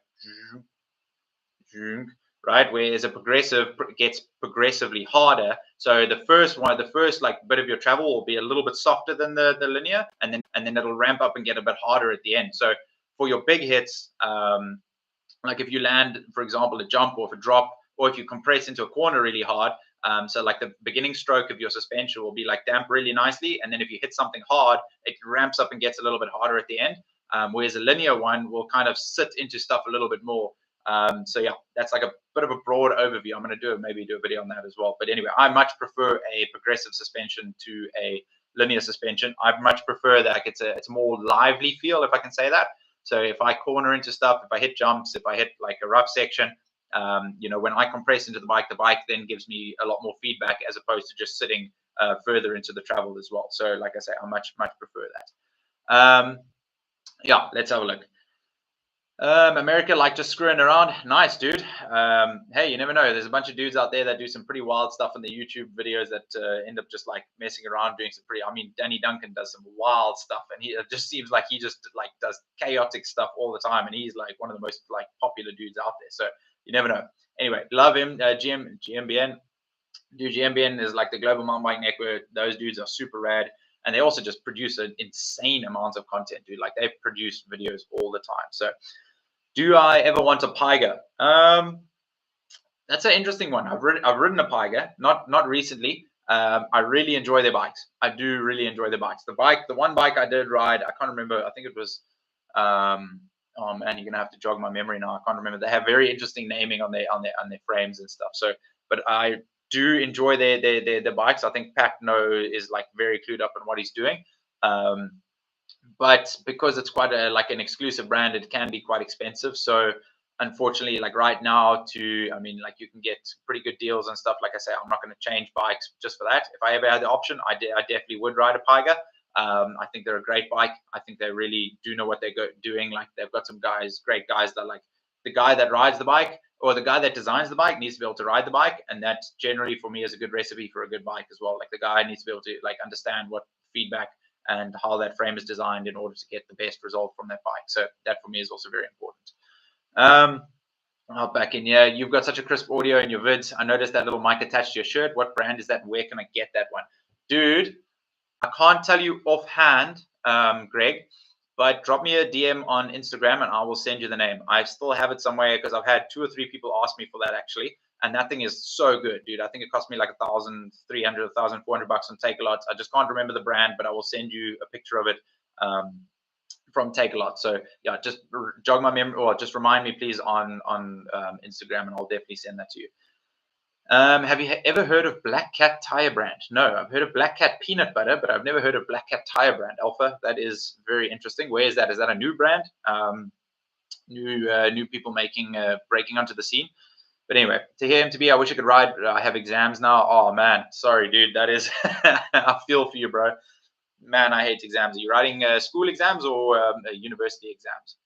right? Whereas a progressive gets progressively harder. So the first like bit of your travel will be a little bit softer than the linear, and then it'll ramp up and get a bit harder at the end. So for your big hits, like if you land, for example, a jump or if a drop, or if you compress into a corner really hard, so like the beginning stroke of your suspension will be like damp really nicely, and then if you hit something hard, it ramps up and gets a little bit harder at the end. Whereas a linear one will kind of sit into stuff a little bit more. So yeah, that's like a bit of a broad overview. I'm going to maybe do a video on that as well. But anyway, I much prefer a progressive suspension to a linear suspension. I much prefer that it's a more lively feel, if I can say that. So if I corner into stuff, if I hit jumps, if I hit like a rough section, when I compress into the bike then gives me a lot more feedback as opposed to just sitting further into the travel as well. So like I say, I much prefer that. Yeah, let's have a look. America, like just screwing around. Nice, dude. Hey, you never know. There's a bunch of dudes out there that do some pretty wild stuff in the YouTube videos that end up just like messing around, doing some pretty. I mean, Danny Duncan does some wild stuff, and it just seems like he just like does chaotic stuff all the time, and he's like one of the most like popular dudes out there. So you never know. Anyway, love him. GMBN. Dude, GMBN is like the Global Mountain Bike Network. Those dudes are super rad. And they also just produce an insane amount of content, dude. Like they produce videos all the time. So do I ever want a Piger? That's an interesting one. I've ridden a Piger, not recently. I really enjoy their bikes. I do really enjoy their bikes. The one bike I did ride, I can't remember. I think it was. Oh man, you're gonna have to jog my memory now. I can't remember. They have very interesting naming on their frames and stuff. So, but I do enjoy their bikes. I think Pat is like very clued up on what he's doing. But because it's quite like an exclusive brand, it can be quite expensive. So unfortunately, like right now, like you can get pretty good deals and stuff. Like I say, I'm not going to change bikes just for that. If I ever had the option, I definitely would ride a Piger. I think they're a great bike. I think they really do know what they're doing. Like they've got some great guys that like the guy that rides the bike or the guy that designs the bike needs to be able to ride the bike. And that generally for me is a good recipe for a good bike as well. Like the guy needs to be able to like understand what feedback and how that frame is designed in order to get the best result from that bike. So that for me is also very important. I'll back in. Yeah, you've got such a crisp audio in your vids. I noticed that little mic attached to your shirt. What brand is that? Where can I get that one? Dude, I can't tell you offhand, Greg, but drop me a DM on Instagram and I will send you the name. I still have it somewhere because I've had 2 or 3 people ask me for that actually. And that thing is so good, dude. I think it cost me like $1,300, $1,400 on Takealot. I just can't remember the brand, but I will send you a picture of it from Takealot. So yeah, just jog my memory, or just remind me, please, on Instagram, and I'll definitely send that to you. Have you ever heard of Black Cat Tire Brand? No, I've heard of Black Cat Peanut Butter, but I've never heard of Black Cat Tire Brand. Alpha, that is very interesting. Where is that? Is that a new brand? New people making breaking onto the scene. But anyway, to hear him to be, I wish I could ride. I have exams now. Oh man, sorry, dude. That is, I feel for you, bro. Man, I hate exams. Are you writing school exams or university exams?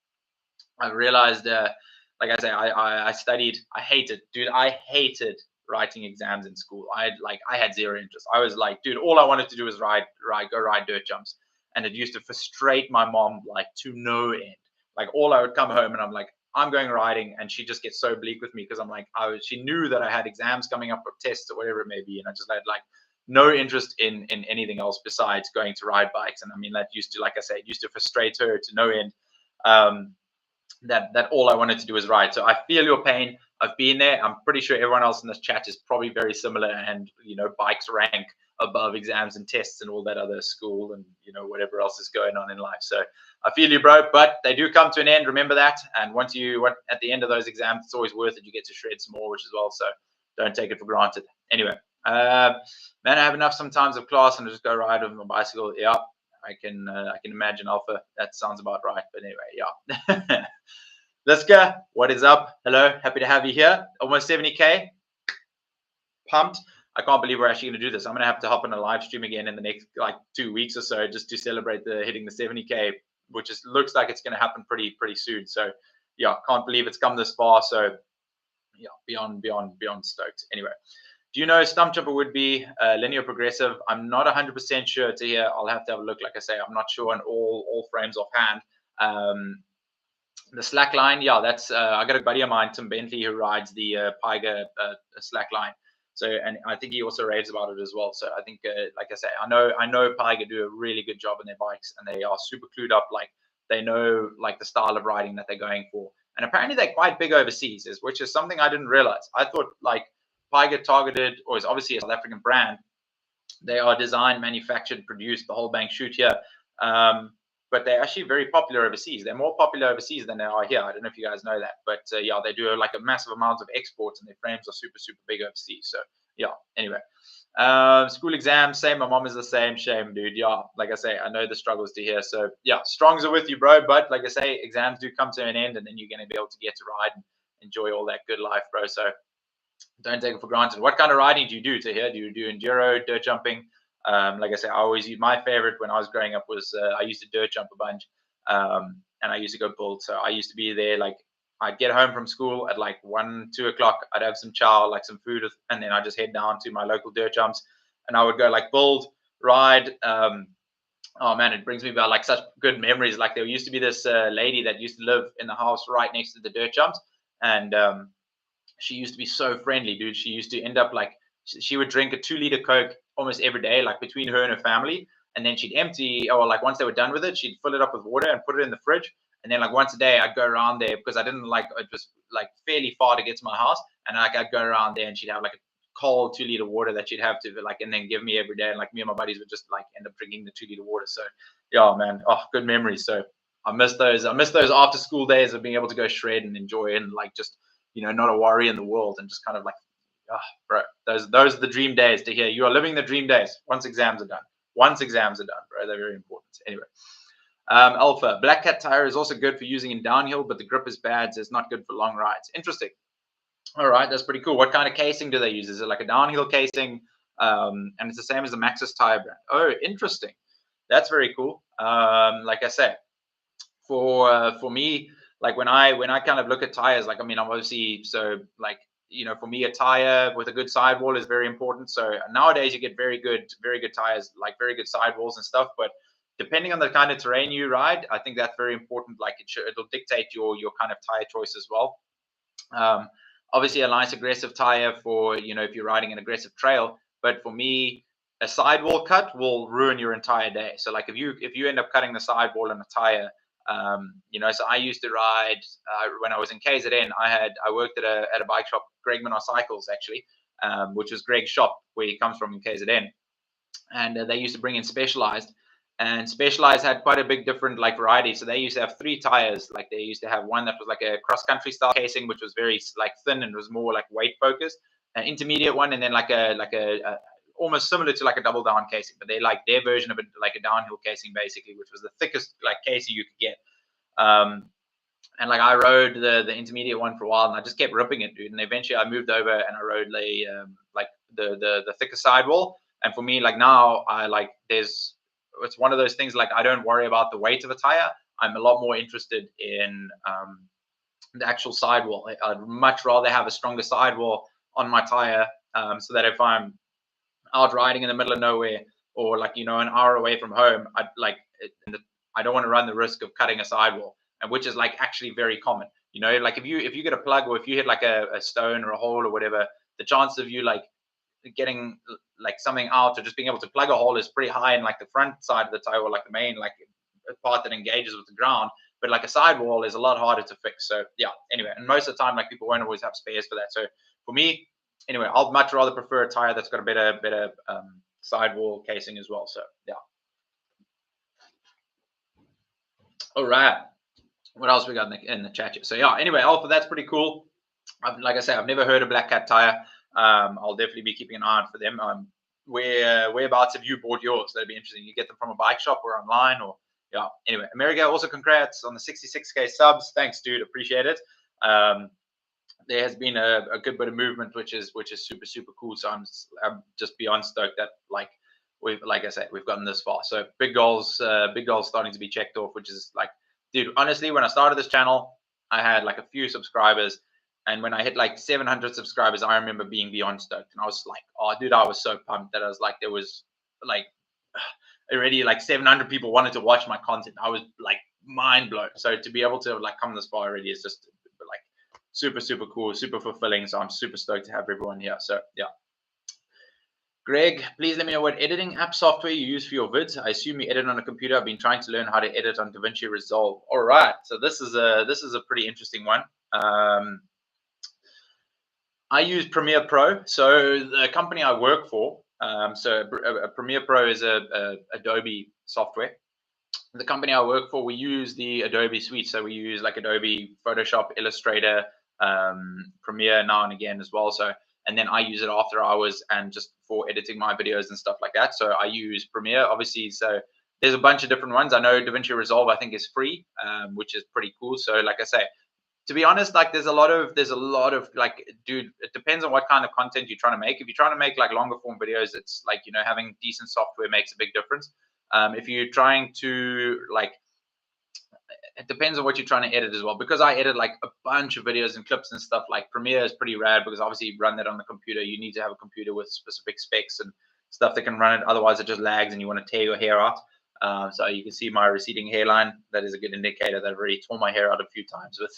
I realized, like I say, I studied. I hated, dude. I hated writing exams in school. I had zero interest. I was like, dude, all I wanted to do was go ride dirt jumps, and it used to frustrate my mom like to no end. Like all I would come home and I'm like, I'm going riding, and she just gets so bleak with me because I'm like, she knew that I had exams coming up or tests or whatever it may be, and I just had like no interest in anything else besides going to ride bikes. And I mean, that used to, like I say, it used to frustrate her to no end. That all I wanted to do was ride. So I feel your pain. I've been there. I'm pretty sure everyone else in this chat is probably very similar. And bikes rank above exams and tests and all that other school and whatever else is going on in life. So I feel you, bro. But they do come to an end. Remember that. And once at the end of those exams, it's always worth it. You get to shred some more, which as well. So don't take it for granted. Anyway, man, I have enough sometimes of class and I just go ride with my bicycle. Yeah. I can imagine, Alpha. That sounds about right. But anyway, yeah. Liska, what is up? Hello, happy to have you here. Almost 70K. Pumped. I can't believe we're actually going to do this. I'm going to have to hop on a live stream again in the next 2 weeks or so just to celebrate hitting the 70K, which looks like it's going to happen pretty soon. So yeah, can't believe it's come this far. So yeah, beyond stoked. Anyway. Do you know stump jumper would be linear progressive? I'm not 100% sure to hear. I'll have to have a look. Like I say, I'm not sure on all frames offhand. The slack line, yeah, that's I got a buddy of mine, Tim Bentley, who rides the Piger slack line. So, and I think he also raves about it as well. So I think, like I say, I know Piger do a really good job on their bikes, and they are super clued up. Like they know like the style of riding that they're going for. And apparently they're quite big overseas, which is something I didn't realize. I thought like Piger targeted, or is obviously a South African brand. They are designed, manufactured, produced, the whole bank shoot here. But they're actually very popular overseas. They're more popular overseas than they are here. I don't know if you guys know that, but yeah, they do like a massive amount of exports, and their frames are super big overseas. So yeah. Anyway, school exams, same. My mom is the same. Shame, dude. Yeah, like I say, I know the struggles to hear. So yeah, strongs are with you, bro. But like I say, exams do come to an end, and then you're going to be able to get to ride and enjoy all that good life, bro. So don't take it for granted. What kind of riding do you do to here? Do you do enduro, dirt jumping? Like I said, I always use, my favorite when I was growing up was I used to dirt jump a bunch, and I used to go build. So I used to be there, like I'd get home from school at like 1, 2 o'clock. I'd have some chow, like some food, and then I just head down to my local dirt jumps, and I would go like build, ride. Oh man, it brings me back like such good memories. Like there used to be this lady that used to live in the house right next to the dirt jumps, and she used to be so friendly, dude. She used to end up like she would drink a 2-liter Coke almost every day, like between her and her family. And then she'd empty, or like once they were done with it, she'd fill it up with water and put it in the fridge. And then like once a day, I'd go around there because I didn't like it was like fairly far to get to my house, and like I'd go around there and she'd have like a cold 2-liter water that she'd have to like, and then give me every day. And like me and my buddies would just like end up drinking the 2-liter water. So yeah, man, oh, good memories. So I miss those. I miss those after school days of being able to go shred and enjoy and like just not a worry in the world, and just kind of like, oh, bro, those are the dream days to hear. You are living the dream days once exams are done. Once exams are done, bro, they're very important. Anyway, Alpha, Black Cat tire is also good for using in downhill, but the grip is bad, so it's not good for long rides. Interesting. All right, that's pretty cool. What kind of casing do they use? Is it like a downhill casing? And it's the same as the Maxxis tire brand. Oh, interesting. That's very cool. Like I said, for me, like when I kind of look at tires, like I mean, I'm obviously so like for me a tire with a good sidewall is very important. So nowadays you get very good tires, like very good sidewalls and stuff. But depending on the kind of terrain you ride, I think that's very important. Like it'll dictate your kind of tire choice as well. Obviously, a nice aggressive tire for, you know, if you're riding an aggressive trail. But for me, a sidewall cut will ruin your entire day. So like if you end up cutting the sidewall in a tire, you know, so I used to ride when I was in KZN. I worked at a bike shop, Greg Menor Cycles actually, which was Greg's shop where he comes from in KZN, and they used to bring in Specialized. And Specialized had quite a big different like variety. So they used to have 3 tires. Like they used to have one that was like a cross country style casing, which was very like thin and was more like weight focused. An intermediate one, and then like a almost similar to like a double down casing, but they like their version of it, like a downhill casing basically, which was the thickest like casing you could get. And like I rode the intermediate one for a while, and I just kept ripping it, dude. And eventually I moved over and I rode like the thicker sidewall. And for me, like now I like it's one of those things, like I don't worry about the weight of a tire. I'm a lot more interested in the actual sidewall. I'd much rather have a stronger sidewall on my tire, so that if I'm out riding in the middle of nowhere, or like, you know, an hour away from home, I don't want to run the risk of cutting a sidewall, and which is like actually very common. You know, like if you get a plug, or if you hit like a stone or a hole or whatever, the chance of you like getting like something out or just being able to plug a hole is pretty high in like the front side of the tire, or like the main like part that engages with the ground. But like a sidewall is a lot harder to fix. So yeah, anyway, and most of the time like people won't always have spares for that. So for me, anyway, I'll much rather prefer a tire that's got a better sidewall casing as well. So yeah. All right. What else we got in the chat here? So yeah. Anyway, Alpha, that's pretty cool. Like I say, I've never heard of Black Cat Tire. I'll definitely be keeping an eye out for them. Whereabouts have you bought yours? That'd be interesting. You get them from a bike shop or online, or yeah. Anyway, America, also congrats on the 66K subs. Thanks, dude. Appreciate it. There has been a good bit of movement, which is super cool. So I'm just beyond stoked that like I said, we've gotten this far. So big goals starting to be checked off, which is like, dude, honestly, when I started this channel, I had like a few subscribers, and when I hit like 700 subscribers, I remember being beyond stoked, and I was like, oh, dude, I was so pumped that I was like, there was like already like 700 people wanted to watch my content. I was like mind blown. So to be able to like come this far already is just like super cool, super fulfilling. So I'm super stoked to have everyone here. So yeah. Greg, please let me know what editing app software you use for your vids. I assume you edit on a computer. I've been trying to learn how to edit on DaVinci Resolve. All right, so this is a pretty interesting one. I use Premiere Pro. So the company I work for, so Premiere Pro is a Adobe software. The company I work for, we use the Adobe suite. So we use like Adobe Photoshop, Illustrator, Premiere now and again as well. So, and then I use it after hours and just for editing my videos and stuff like that. So I use Premiere, obviously. So there's a bunch of different ones. I know DaVinci Resolve, I think, is free, which is pretty cool. So like I say, to be honest, like there's a lot of like, dude, it depends on what kind of content you're trying to make. If you're trying to make like longer form videos, it's like, you know, having decent software makes a big difference. If you're trying to like, it depends on what you're trying to edit as well. Because I edit like a bunch of videos and clips and stuff, like Premiere is pretty rad, because obviously you run that on the computer. You need to have a computer with specific specs and stuff that can run it. Otherwise it just lags and you want to tear your hair out. So you can see my receding hairline. That is a good indicator that I've already torn my hair out a few times with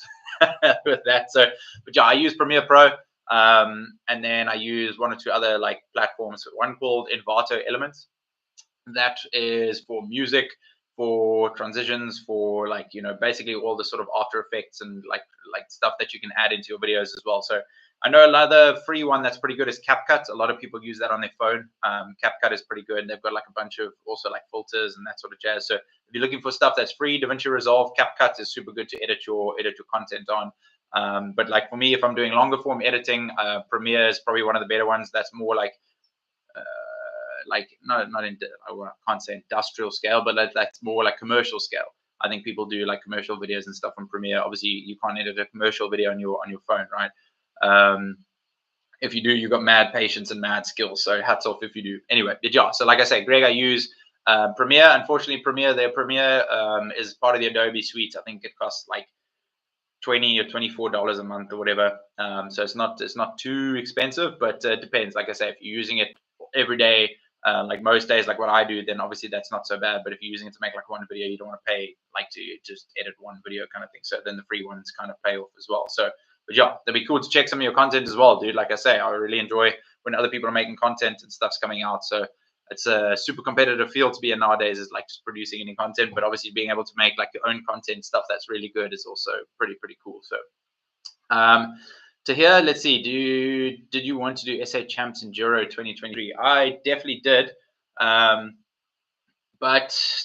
with that. So, but yeah, I use Premiere Pro, and then I use 1 or 2 other like platforms. One called Envato Elements. That is for music, for transitions, for like, you know, basically all the sort of After Effects and like stuff that you can add into your videos as well. So I know another free one that's pretty good is CapCut. A lot of people use that on their phone. CapCut is pretty good. They've got like a bunch of also like filters and that sort of jazz. So if you're looking for stuff that's free, DaVinci Resolve, CapCut is super good to edit your content on. But like for me, if I'm doing longer form editing, Premiere is probably one of the better ones. That's more like not in, I can't say industrial scale, but that's more like commercial scale. I think people do like commercial videos and stuff on Premiere. Obviously, you can't edit a commercial video on your phone, right? If you do, you've got mad patience and mad skills. So hats off if you do. Anyway, yeah. So like I say, Greg, I use Premiere. Unfortunately, Premiere is part of the Adobe suite. I think it costs like $20 or $24 a month or whatever. So it's not too expensive, but it depends. Like I say, if you're using it every day, like most days, like what I do, then obviously that's not so bad. But if you're using it to make like one video, you don't want to pay like to just edit one video kind of thing. So then the free ones kind of pay off as well. So, but yeah, that'd be cool to check some of your content as well, dude. Like I say, I really enjoy when other people are making content and stuff's coming out. So it's a super competitive field to be in nowadays, is like just producing any content, but obviously being able to make like your own content stuff that's really good is also pretty cool. So to here, let's see, did you want to do SA Champs Enduro 2023? I definitely did. But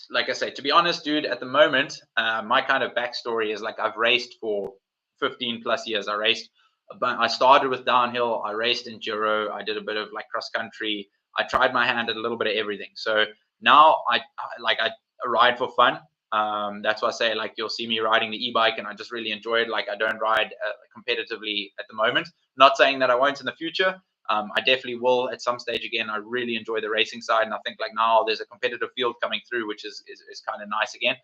like I say, to be honest, dude, at the moment, my kind of backstory is like I've raced for 15 plus years. I started with downhill. I raced enduro. I did a bit of like cross country. I tried my hand at a little bit of everything. So now I ride for fun. That's why I say like you'll see me riding the e-bike, and I just really enjoy it. Like I don't ride competitively at the moment. Not saying that I won't in the future. I definitely will at some stage again. I really enjoy the racing side, and I think like now there's a competitive field coming through, which is kind of nice again.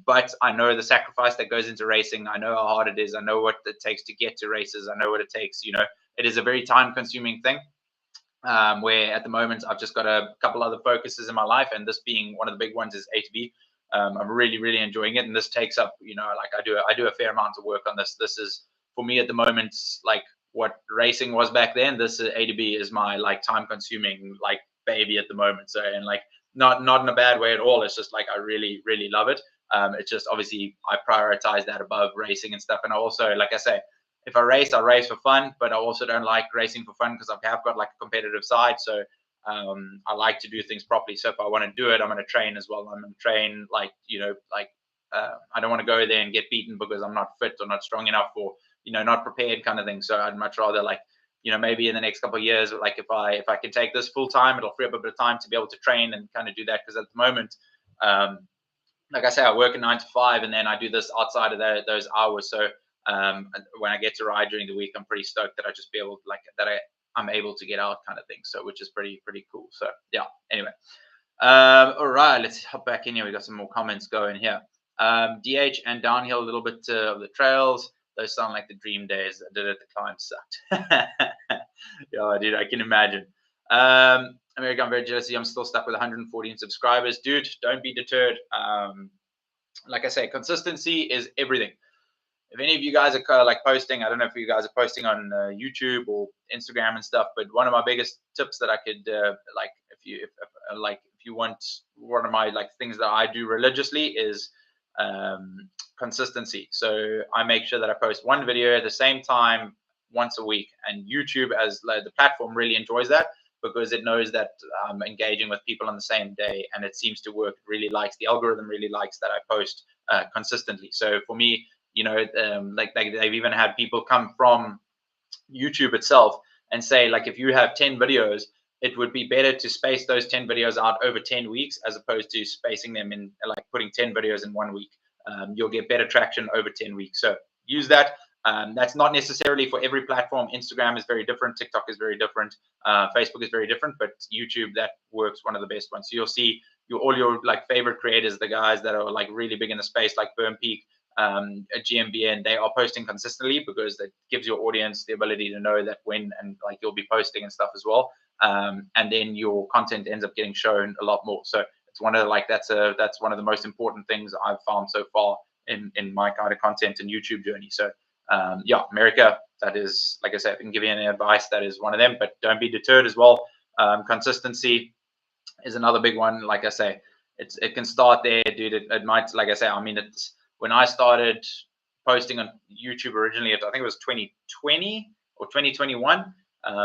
But I know the sacrifice that goes into racing. I know how hard it is. I know what it takes to get to races. I know what it takes. You know, it is a very time-consuming thing. Where at the moment I've just got a couple other focuses in my life, and this being one of the big ones is ATB. I'm really enjoying it, and this takes up, you know, like I do a fair amount of work on this. This is for me at the moment like what racing was back then. This ATB is my like time consuming like baby at the moment. So, and like not in a bad way at all. It's just like I really love it. It's just obviously I prioritize that above racing and stuff. And also, like I say, if I race for fun, but I also don't like racing for fun because I have got like a competitive side. So I like to do things properly. So if I want to do it, I'm going to train as well. I'm going to train like, you know, like I don't want to go there and get beaten because I'm not fit or not strong enough, or, you know, not prepared kind of thing. So I'd much rather like, you know, maybe in the next couple of years, like if I can take this full time, it'll free up a bit of time to be able to train and kind of do that. Because at the moment, like I say, I work a 9 to 5, and then I do this outside of those hours. So when I get to ride during the week, I'm pretty stoked that I just be able like that I'm able to get out kind of thing. So which is pretty cool. So yeah. Anyway, all right, let's hop back in here. We got some more comments going here. DH and downhill a little bit of the trails. Those sound like the dream days. I did it. The climb sucked. Yeah, dude, I can imagine. America, I'm very jealous. I'm still stuck with 114 subscribers. Dude, don't be deterred. Like I say, consistency is everything. If any of you guys are like posting, I don't know if you guys are posting on YouTube or Instagram and stuff, but one of my biggest tips that I could like, if you want, one of my like things that I do religiously is consistency. So I make sure that I post one video at the same time once a week, and YouTube as like, the platform really enjoys that because it knows that I'm engaging with people on the same day, and it seems to work. It really likes, the algorithm really likes that I post consistently. So for me, you know, like they've even had people come from YouTube itself and say, like, if you have 10 videos, it would be better to space those 10 videos out over 10 weeks as opposed to spacing them in, like, putting 10 videos in 1 week. You'll get better traction over 10 weeks. So use that. That's not necessarily for every platform. Instagram is very different. TikTok is very different. Facebook is very different. But YouTube, that works one of the best ones. So you'll see all your like favorite creators, the guys that are like really big in the space, like Burn Peak, GMBN, they are posting consistently because that gives your audience the ability to know that when and like you'll be posting and stuff as well. And then your content ends up getting shown a lot more. So it's one of like that's one of the most important things I've found so far in my kind of content and YouTube journey. So yeah, America, that is, like I said, if I can give you any advice, that is one of them. But don't be deterred as well. Consistency is another big one. Like I say, it can start there, dude. It might, like I say, I mean, it's when I started posting on YouTube originally, I think it was 2020 or 2021.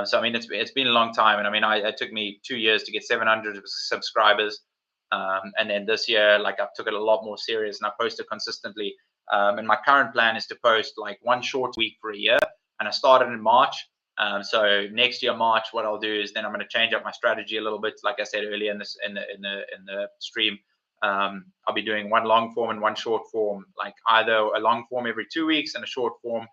So I mean, it's been a long time, and I mean, it took me 2 years to get 700 subscribers, and then this year, like I took it a lot more serious, and I posted consistently. And my current plan is to post like one short week for a year, and I started in March. So next year, March, what I'll do is then I'm going to change up my strategy a little bit. Like I said earlier in the stream, I'll be doing one long form and one short form, like either a long form every 2 weeks and a short form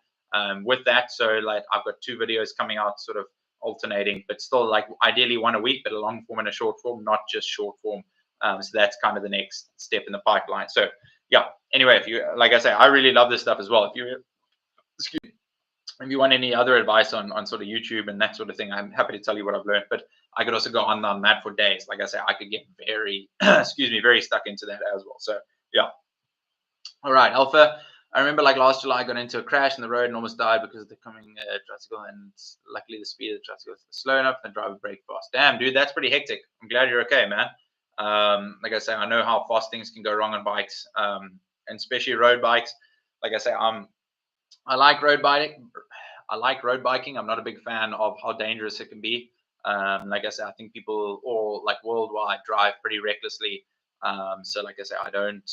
with that. So like I've got 2 videos coming out sort of alternating, but still like ideally one a week, but a long form and a short form, not just short form. So that's kind of the next step in the pipeline. So yeah, anyway, if you, like I say, I really love this stuff as well. If you, excuse me, if you want any other advice on sort of YouTube and that sort of thing, I'm happy to tell you what I've learned. But I could also go on that for days. Like I say, I could get very, excuse me, very stuck into that as well. So yeah. All right, Alpha. I remember like last July, I got into a crash in the road and almost died because of the coming tricycle. And luckily, the speed of the tricycle was slow enough, and the driver braked fast. Damn, dude, that's pretty hectic. I'm glad you're okay, man. Like I say, I know how fast things can go wrong on bikes, and especially road bikes. Like I say, I like road biking. I like road biking. I'm not a big fan of how dangerous it can be. Like I said, I think people all like worldwide drive pretty recklessly. So like I say, I don't.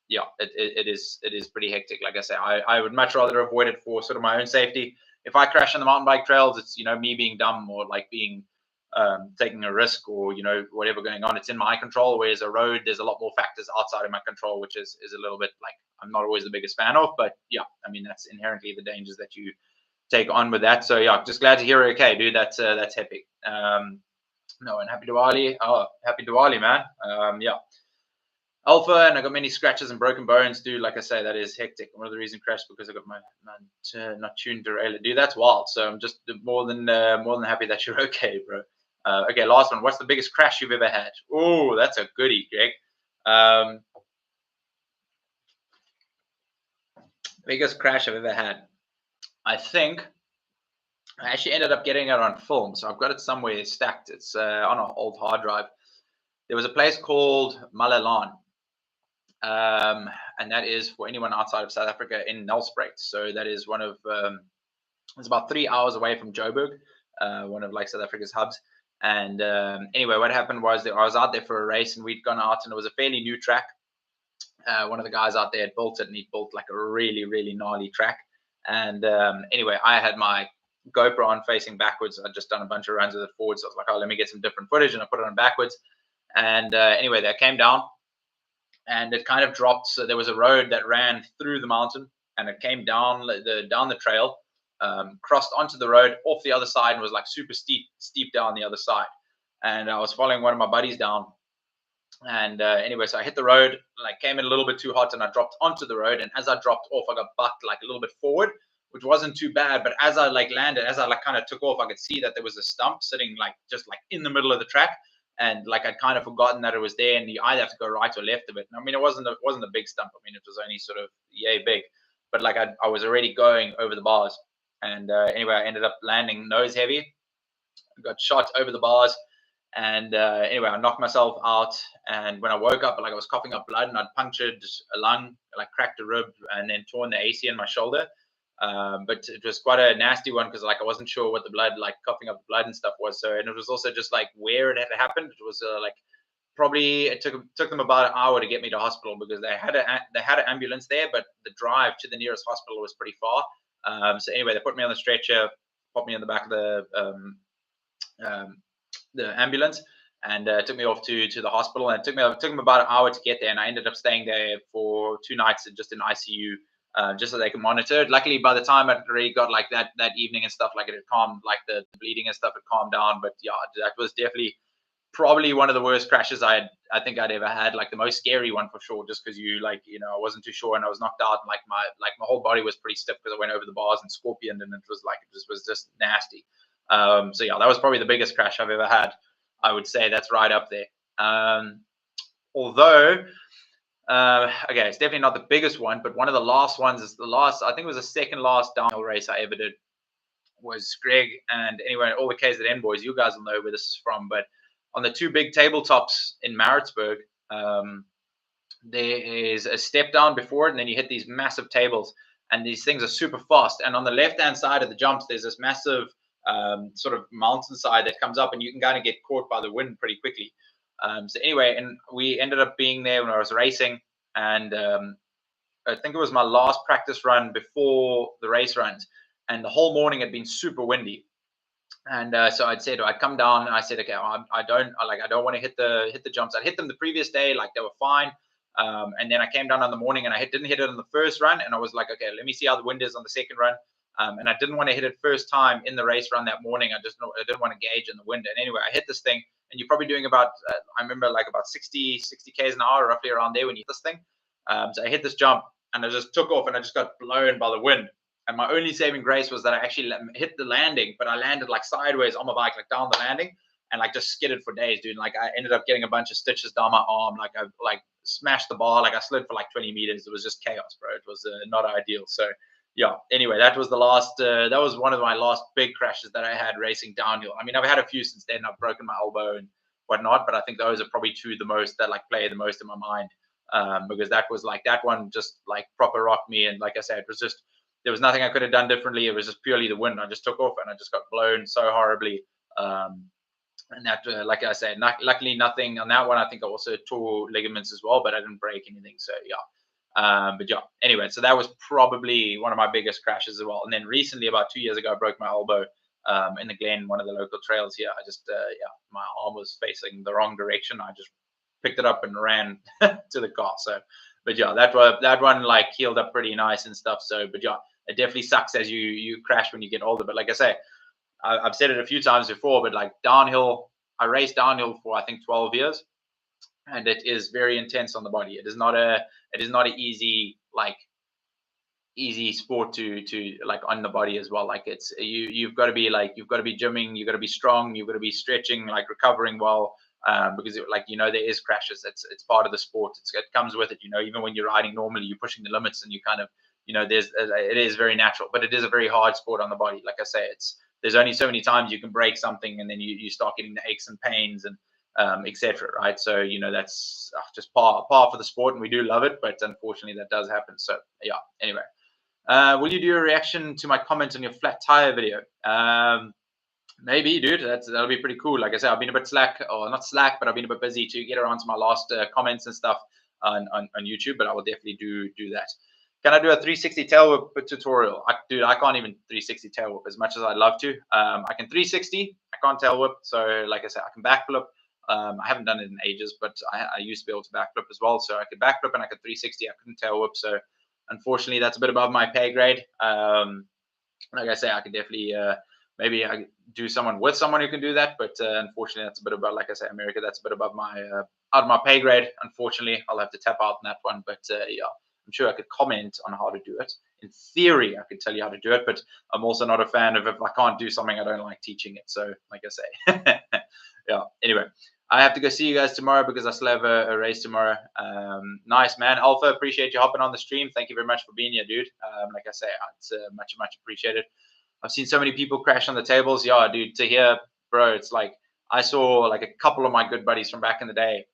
Yeah, it is pretty hectic. Like I say, I would much rather avoid it for sort of my own safety. If I crash on the mountain bike trails, it's me being dumb or like being taking a risk or whatever going on. It's in my control. Whereas a road, there's a lot more factors outside of my control, which is a little bit like I'm not always the biggest fan of. But yeah, I mean that's inherently the dangers that you take on with that. So yeah, just glad to hear it. Okay, dude, that's epic. No, and happy Diwali. Oh, happy Diwali, man. Yeah. Alpha, and I got many scratches and broken bones, dude. Like I say, that is hectic. One of the reasons crashed because I got my not tuned derailleur, dude. That's wild. So I'm just more than happy that you're okay, bro. Okay, last one. What's the biggest crash you've ever had? Oh, that's a goodie, Greg. Biggest crash I've ever had. I think I actually ended up getting it on film, so I've got it somewhere stacked. It's on an old hard drive. There was a place called Malalan, and that is for anyone outside of South Africa in Nelspruit. So that is one of it's about 3 hours away from Joburg, one of like South Africa's hubs. And anyway, what happened was that I was out there for a race, and we'd gone out, and it was a fairly new track. One of the guys out there had built it, and he built like a really, really gnarly track. And anyway, I had my GoPro on facing backwards. I'd just done a bunch of runs with it forward, so I was like, oh, let me get some different footage, and I put it on backwards. And anyway, that came down, and it kind of dropped. So there was a road that ran through the mountain, and it came down the trail, crossed onto the road off the other side, and was like super steep down the other side. And I was following one of my buddies down. And anyway, so I hit the road, like came in a little bit too hot, and I dropped onto the road. And as I dropped off, I got bucked like a little bit forward, which wasn't too bad. But as I like landed, as I like kind of took off, I could see that there was a stump sitting like just like in the middle of the track. And like I'd kind of forgotten that it was there, and you either have to go right or left of it. And I mean, it wasn't a big stump. I mean, it was only sort of yay big, but like I was already going over the bars. And anyway, I ended up landing nose heavy, got shot over the bars. And anyway, I knocked myself out. And when I woke up, like I was coughing up blood, and I'd punctured a lung, like cracked a rib, and then torn the AC in my shoulder. But it was quite a nasty one because like I wasn't sure what the blood, like coughing up blood and stuff was. So, and it was also just like where it had happened. It was like probably it took them about an hour to get me to hospital because they had an ambulance there, but the drive to the nearest hospital was pretty far. So anyway, they put me on the stretcher, put me in the back of the ambulance, and took me off to the hospital. And it took them about an hour to get there, and I ended up staying there for 2 nights just in ICU. Just so they could monitor it. Luckily, by the time I'd already got like that evening and stuff, like it had calmed, like the bleeding and stuff had calmed down. But yeah, that was definitely probably one of the worst crashes I think I'd ever had. Like the most scary one for sure, just because I wasn't too sure, and I was knocked out, and my whole body was pretty stiff because I went over the bars and scorpioned, and it was just nasty. So yeah, that was probably the biggest crash I've ever had. I would say that's right up there. Although okay, it's definitely not the biggest one, but one of the last ones is I think it was the second last downhill race I ever did was Greg. And anyway, all the KZN boys, you guys will know where this is from, but on the 2 big tabletops in Maritzburg, there is a step down before it, and then you hit these massive tables, and these things are super fast. And on the left-hand side of the jumps, there's this massive sort of mountainside that comes up, and you can kind of get caught by the wind pretty quickly. So anyway, and we ended up being there when I was racing, and I think it was my last practice run before the race runs, and the whole morning had been super windy. And so I'd come down, and I said, okay, I don't want to hit the jumps. I'd hit them the previous day, like they were fine. And then I came down on the morning, and I didn't hit it on the first run, and I was like, okay, let me see how the wind is on the second run. And I didn't want to hit it first time in the race run that morning. I didn't want to gauge in the wind. And anyway, I hit this thing, and you're probably doing about, I remember like about 60 Ks an hour, roughly around there when you hit this thing. So I hit this jump, and I just took off, and I just got blown by the wind. And my only saving grace was that I actually hit the landing, but I landed like sideways on my bike, like down the landing, and like just skidded for days, dude. And, like I ended up getting a bunch of stitches down my arm. Like I like smashed the bar. Like I slid for like 20 meters. It was just chaos, bro. It was not ideal. So yeah. Anyway, that was the last. That was one of my last big crashes that I had racing downhill. I mean, I've had a few since then. I've broken my elbow and whatnot, but I think those are probably two the most that like play the most in my mind. Because that was like that one just like proper rocked me. And like I said, it was just there was nothing I could have done differently. It was just purely the wind. I just took off and I just got blown so horribly. And that, like I said, luckily nothing on that one. I think I also tore ligaments as well, but I didn't break anything. So yeah. But yeah, anyway, so that was probably one of my biggest crashes as well. And then recently, about 2 years ago, I broke my elbow in the Glen, one of the local trails here. I just, yeah, my arm was facing the wrong direction. I just picked it up and ran to the car. So, but yeah, that one like healed up pretty nice and stuff. So, but yeah, it definitely sucks as you crash when you get older. But like I say, I've said it a few times before, but like downhill, I raced downhill for I think 12 years, and it is very intense on the body. It is not an easy sport to like on the body as well. Like it's you've got to be gymming, you've got to be strong, you've got to be stretching, like recovering well. Because there is crashes. It's part of the sport. It comes with it. Even when you're riding normally, you're pushing the limits, and you kind of it is very natural, but it is a very hard sport on the body. Like I say, there's only so many times you can break something, and then you start getting the aches and pains and etc. Right? So that's just par for the sport, and we do love it, but unfortunately that does happen. So yeah. Anyway. Will you do a reaction to my comment on your flat tire video? Maybe, dude. That'll be pretty cool. Like I said, I've been a bit slack, or not slack, but I've been a bit busy to get around to my last comments and stuff on YouTube. But I will definitely do that. Can I do a 360 tail whip tutorial? Dude, I can't even 360 tail whip as much as I'd love to. I can 360. I can't tail whip. So, like I said, I can backflip. I haven't done it in ages, but I used to be able to backflip as well. So I could backflip and I could 360. I couldn't tail whip. So unfortunately, that's a bit above my pay grade. Like I say, I can definitely maybe I do someone with someone who can do that, but unfortunately, that's a bit about, like I say, America. That's a bit above my out of my pay grade. Unfortunately, I'll have to tap out on that one. But yeah, I'm sure I could comment on how to do it. In theory, I could tell you how to do it, but I'm also not a fan of if I can't do something, I don't like teaching it. So, like I say, yeah. Anyway. I have to go see you guys tomorrow because I still have a race tomorrow. Nice, man. Alpha, appreciate you hopping on the stream. Thank you very much for being here, dude. Like I say, it's much appreciated. I've seen so many people crash on the tables. Yeah, dude, to hear, bro, it's like I saw like a couple of my good buddies from back in the day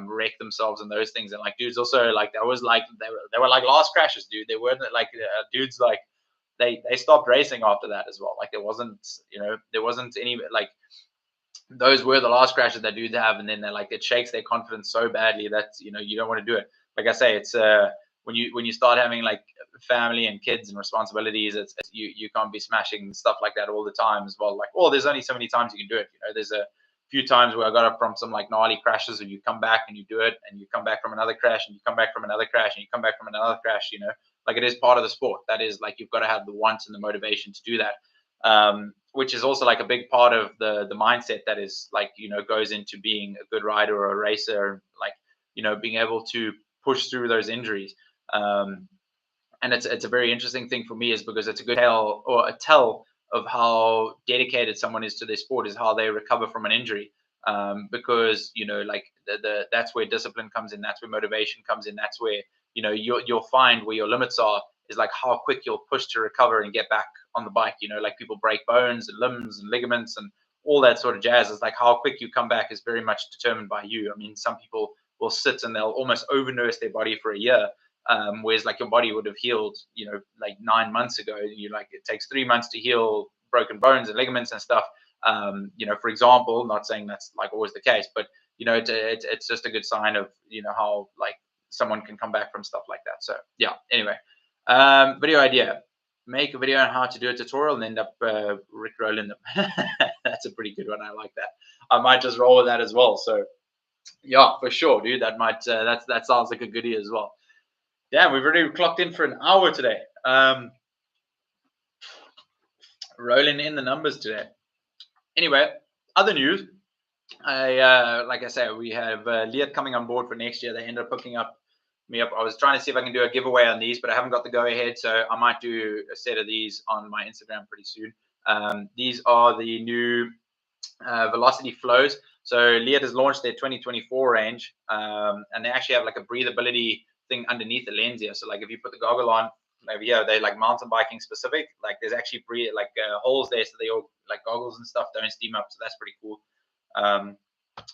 wreck themselves and those things. And like dudes also like that was like they were like last crashes, dude. They weren't like dudes like they stopped racing after that as well. Like there wasn't any like those were the last crashes that dudes have, and then they're like it shakes their confidence so badly that you don't want to do it. Like I say, it's when you start having like family and kids and responsibilities, it's you can't be smashing stuff like that all the time as well. Like, there's only so many times you can do it. There's a few times where I got up from some like gnarly crashes, and you come back and you do it, and you come back from another crash, and you come back from another crash, and you come back from another crash. Like it is part of the sport. That is like you've got to have the want and the motivation to do that. Which is also like a big part of the mindset that is like goes into being a good rider or a racer, like being able to push through those injuries. And it's a very interesting thing for me, is because it's a good tell or a tell of how dedicated someone is to their sport, is how they recover from an injury. Because like that's where discipline comes in, that's where motivation comes in, that's where you'll find where your limits are, is like how quick you'll push to recover and get back on the bike. Like people break bones and limbs and ligaments and all that sort of jazz. It's like how quick you come back is very much determined by you. I mean, some people will sit and they'll almost overnurse their body for a year, whereas like your body would have healed like 9 months ago. It takes 3 months to heal broken bones and ligaments and stuff. For example, not saying that's like always the case, but it's just a good sign of how like someone can come back from stuff like that. So yeah. Anyway, video idea: make a video on how to do a tutorial and end up rickrolling them. That's a pretty good one. I like that. I might just roll with that as well. So yeah, for sure, dude. That might that sounds like a goodie as well. Damn, we've already clocked in for an hour today. Rolling in the numbers today. Anyway, other news. Like I said, we have Leah coming on board for next year. They ended up hooking up me up. I was trying to see if I can do a giveaway on these, but I haven't got the go ahead. So I might do a set of these on my Instagram pretty soon. These are the new velocity flows. So Lead has launched their 2024 range, and they actually have like a breathability thing underneath the lens here. So like if you put the goggle on over here, they're like mountain biking specific. Like there's actually holes there, so they all like goggles and stuff don't steam up. So that's pretty cool.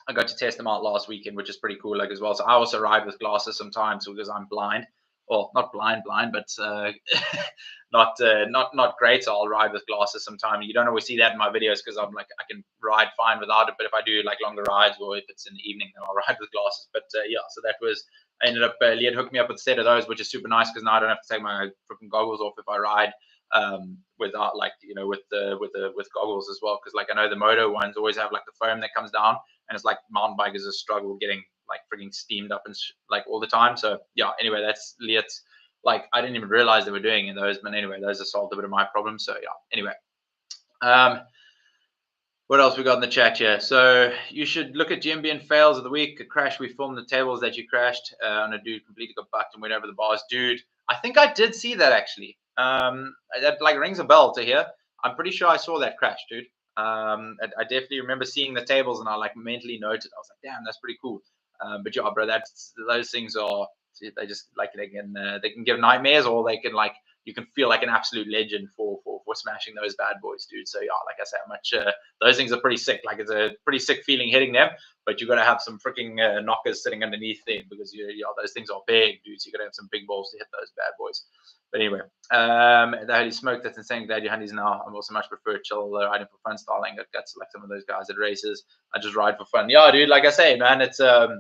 I got to test them out last weekend, which is pretty cool, like as well. So I also ride with glasses sometimes because I'm blind. Well, not blind, but not great. So I'll ride with glasses sometimes. You don't always see that in my videos because I'm like I can ride fine without it. But if I do like longer rides or if it's in the evening, then I'll ride with glasses. But yeah, so that was. I ended up Lead hooked me up with a set of those, which is super nice because now I don't have to take my freaking goggles off if I ride without like with goggles as well. Because like I know the moto ones always have like the foam that comes down, and it's like mountain bikers a struggle getting like freaking steamed up and like all the time. So yeah, anyway, that's Lead's. Like I didn't even realize they were doing in those, but anyway, those have solved a bit of my problem. So yeah, anyway. What else we got in the chat here? So you should look at GMB and fails of the week. A crash, we filmed the tables that you crashed on a dude completely got bucked and went over the bars. Dude, I think I did see that actually. That like rings a bell to hear. I'm pretty sure I saw that crash, dude. I definitely remember seeing the tables and I like mentally noted. I was like, damn, that's pretty cool. But yeah, bro, those things are they just like they can give nightmares or they can like you can feel like an absolute legend for smashing those bad boys, dude. So yeah, like I said, those things are pretty sick. Like it's a pretty sick feeling hitting them, but you got to have some freaking knockers sitting underneath them because those things are big, dude. So you got to have some big balls to hit those bad boys. But anyway, the holy smoke, that's insane. Glad your handies now. I'm also much prefer chill riding for fun styling. I've got like some of those guys at races. I just ride for fun. Yeah, dude. Like I say, man, it's a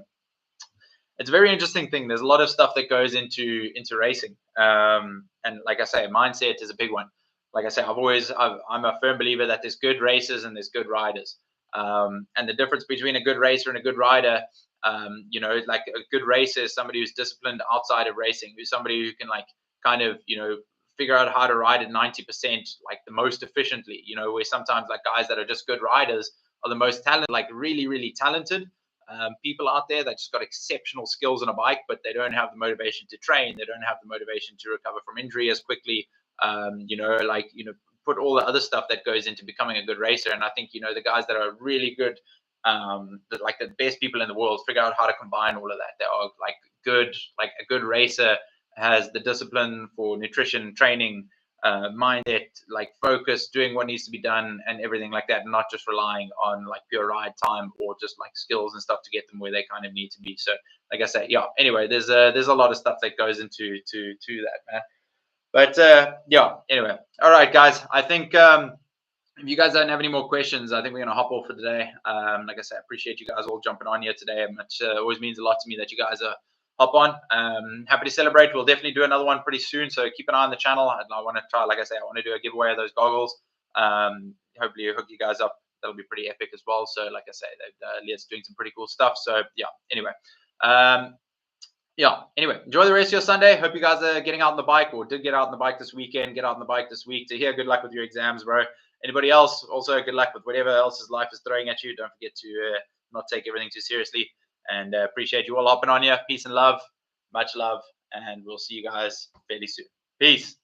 very interesting thing. There's a lot of stuff that goes into racing, and like I say, mindset is a big one. Like I say, I'm a firm believer that there's good racers and there's good riders, and the difference between a good racer and a good rider, like a good racer is somebody who's disciplined outside of racing, who's somebody who can like kind of figure out how to ride at 90% like the most efficiently. Where sometimes like guys that are just good riders are the most talented, like really really talented people out there that just got exceptional skills on a bike, but they don't have the motivation to train. They don't have the motivation to recover from injury as quickly. Put all the other stuff that goes into becoming a good racer. And I think the guys that are really good, like the best people in the world, figure out how to combine all of that. They are like good, like a good racer has the discipline for nutrition, training, mindset, like focus, doing what needs to be done and everything like that, and not just relying on like pure ride time or just like skills and stuff to get them where they kind of need to be. So like I say, yeah, anyway, there's a lot of stuff that goes into that, man. But yeah, anyway, all right, guys, I think if you guys don't have any more questions, I think we're gonna hop off for today. Like I said, I appreciate you guys all jumping on here today. It always means a lot to me that you guys are hop on. Happy to celebrate. We'll definitely do another one pretty soon. So keep an eye on the channel. And I want to try, like I say, I want to do a giveaway of those goggles. Hopefully hook you guys up. That'll be pretty epic as well. So like I say, Leah's doing some pretty cool stuff. So yeah, anyway. Anyway, enjoy the rest of your Sunday. Hope you guys are getting out on the bike or did get out on the bike this weekend, get out on the bike this week. To hear, good luck with your exams, bro. Anybody else, also good luck with whatever else life is throwing at you. Don't forget to not take everything too seriously. And appreciate you all hopping on here. Peace and love. Much love. And we'll see you guys fairly soon. Peace.